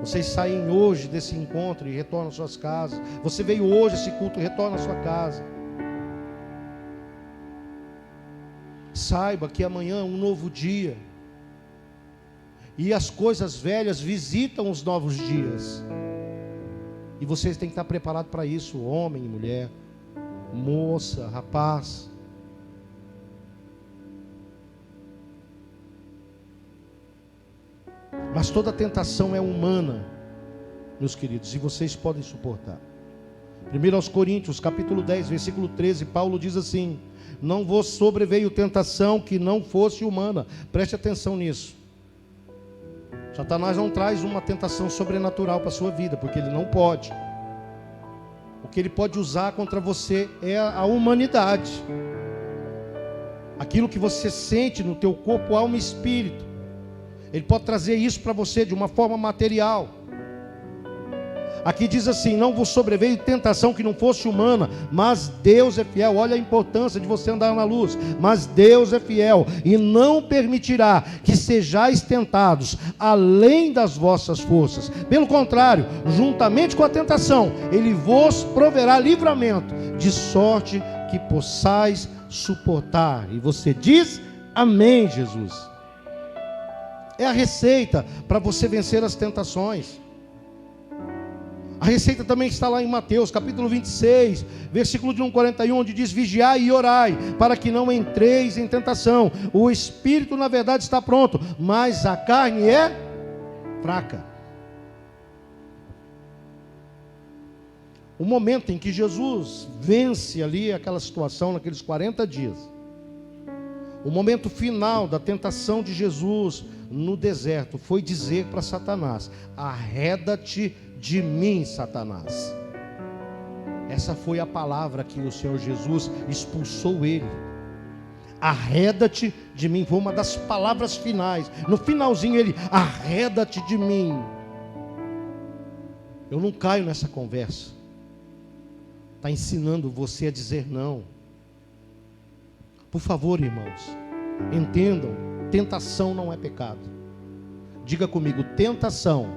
[SPEAKER 1] Vocês saem hoje desse encontro e retornam às suas casas. Você veio hoje a esse culto e retorna à sua casa. Saiba que amanhã é um novo dia. E as coisas velhas visitam os novos dias. E vocês têm que estar preparados para isso, homem e mulher, moça, rapaz. Mas toda tentação é humana, meus queridos, e vocês podem suportar. 1 Coríntios, capítulo 10, versículo 13, Paulo diz assim: não vos sobreveio tentação que não fosse humana. Preste atenção nisso. Satanás não traz uma tentação sobrenatural para a sua vida, porque ele não pode. O que ele pode usar contra você é a humanidade. Aquilo que você sente no teu corpo, alma e espírito. Ele pode trazer isso para você de uma forma material. Aqui diz assim: não vos sobreveio tentação que não fosse humana, mas Deus é fiel. Olha a importância de você andar na luz. Mas Deus é fiel e não permitirá que sejais tentados além das vossas forças. Pelo contrário, juntamente com a tentação, Ele vos proverá livramento, de sorte que possais suportar. E você diz amém, Jesus. É a receita para você vencer as tentações. A receita também está lá em Mateus, capítulo 26, versículo de 1,41, onde diz: vigiai e orai, para que não entreis em tentação. O espírito, na verdade, está pronto, mas a carne é fraca. O momento em que Jesus vence ali aquela situação, naqueles 40 dias, o momento final da tentação de Jesus no deserto, foi dizer para Satanás: arreda-te de mim, Satanás. Essa foi a palavra que o Senhor Jesus expulsou ele. Arreda-te de mim, foi uma das palavras finais. No finalzinho ele: arreda-te de mim. Eu não caio nessa conversa. Está ensinando você a dizer não. Por favor, irmãos, entendam, tentação não é pecado. Diga comigo: tentação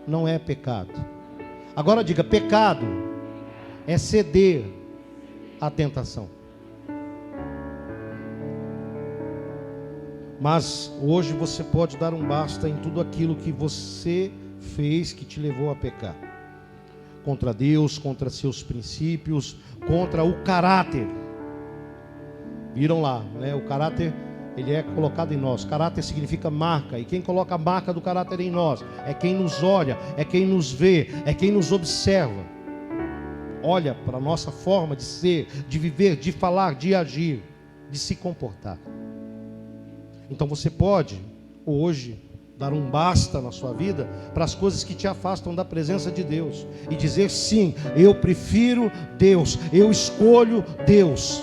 [SPEAKER 1] não é pecado. Agora diga: pecado é ceder à tentação. Mas hoje você pode dar um basta em tudo aquilo que você fez que te levou a pecar. Contra Deus, contra seus princípios, contra o caráter. Viram lá, né? O caráter, ele é colocado em nós. Caráter significa marca. E quem coloca a marca do caráter em nós é quem nos olha, é quem nos vê, é quem nos observa. Olha para a nossa forma de ser, de viver, de falar, de agir, de se comportar. Então você pode hoje dar um basta na sua vida para as coisas que te afastam da presença de Deus e dizer: sim, eu prefiro Deus, eu escolho Deus.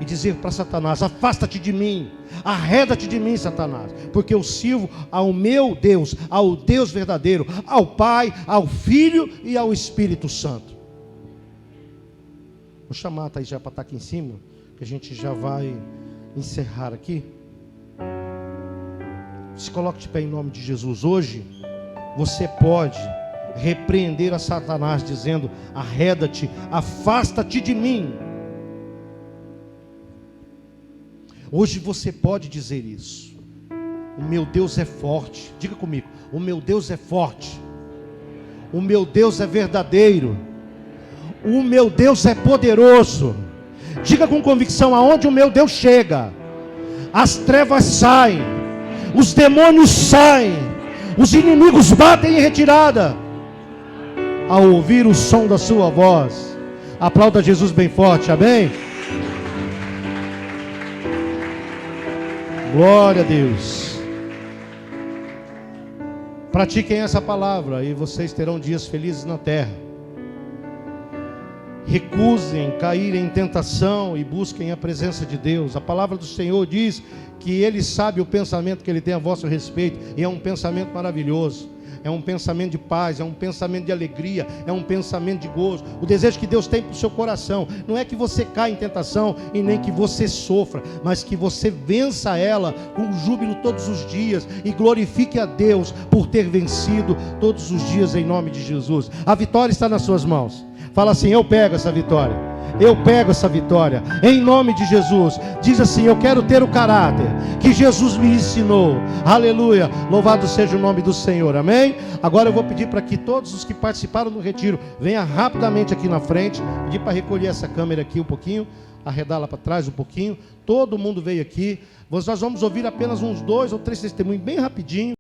[SPEAKER 1] E dizer para Satanás: afasta-te de mim, arreda-te de mim, Satanás, porque eu sirvo ao meu Deus, ao Deus verdadeiro, ao Pai, ao Filho e ao Espírito Santo. Vou chamar a Thaís já para estar aqui em cima, que a gente já vai encerrar aqui. Se coloque de pé em nome de Jesus. Hoje você pode repreender a Satanás dizendo: arreda-te, afasta-te de mim. Hoje você pode dizer isso. O meu Deus é forte. Diga comigo: o meu Deus é forte. O meu Deus é verdadeiro. O meu Deus é poderoso. Diga com convicção: aonde o meu Deus chega, as trevas saem, os demônios saem, os inimigos batem em retirada ao ouvir o som da sua voz. Aplauda Jesus bem forte, amém? Glória a Deus. Pratiquem essa palavra e vocês terão dias felizes na terra. Recusem cair em tentação e busquem a presença de Deus. A palavra do Senhor diz que Ele sabe o pensamento que Ele tem a vosso respeito, e é um pensamento maravilhoso. É um pensamento de paz, é um pensamento de alegria, é um pensamento de gozo. O desejo que Deus tem para o seu coração não é que você caia em tentação e nem que você sofra, mas que você vença ela com júbilo todos os dias e glorifique a Deus por ter vencido todos os dias em nome de Jesus. A vitória está nas suas mãos. Fala assim: eu pego essa vitória. Eu pego essa vitória, em nome de Jesus. Diz assim: eu quero ter o caráter que Jesus me ensinou. Aleluia, louvado seja o nome do Senhor, amém? Agora eu vou pedir para que todos os que participaram do retiro venham rapidamente aqui na frente. Pedir para recolher essa câmera aqui um pouquinho, arredá-la para trás um pouquinho. Todo mundo veio aqui. Nós vamos ouvir apenas uns 2 ou 3 testemunhos bem rapidinho.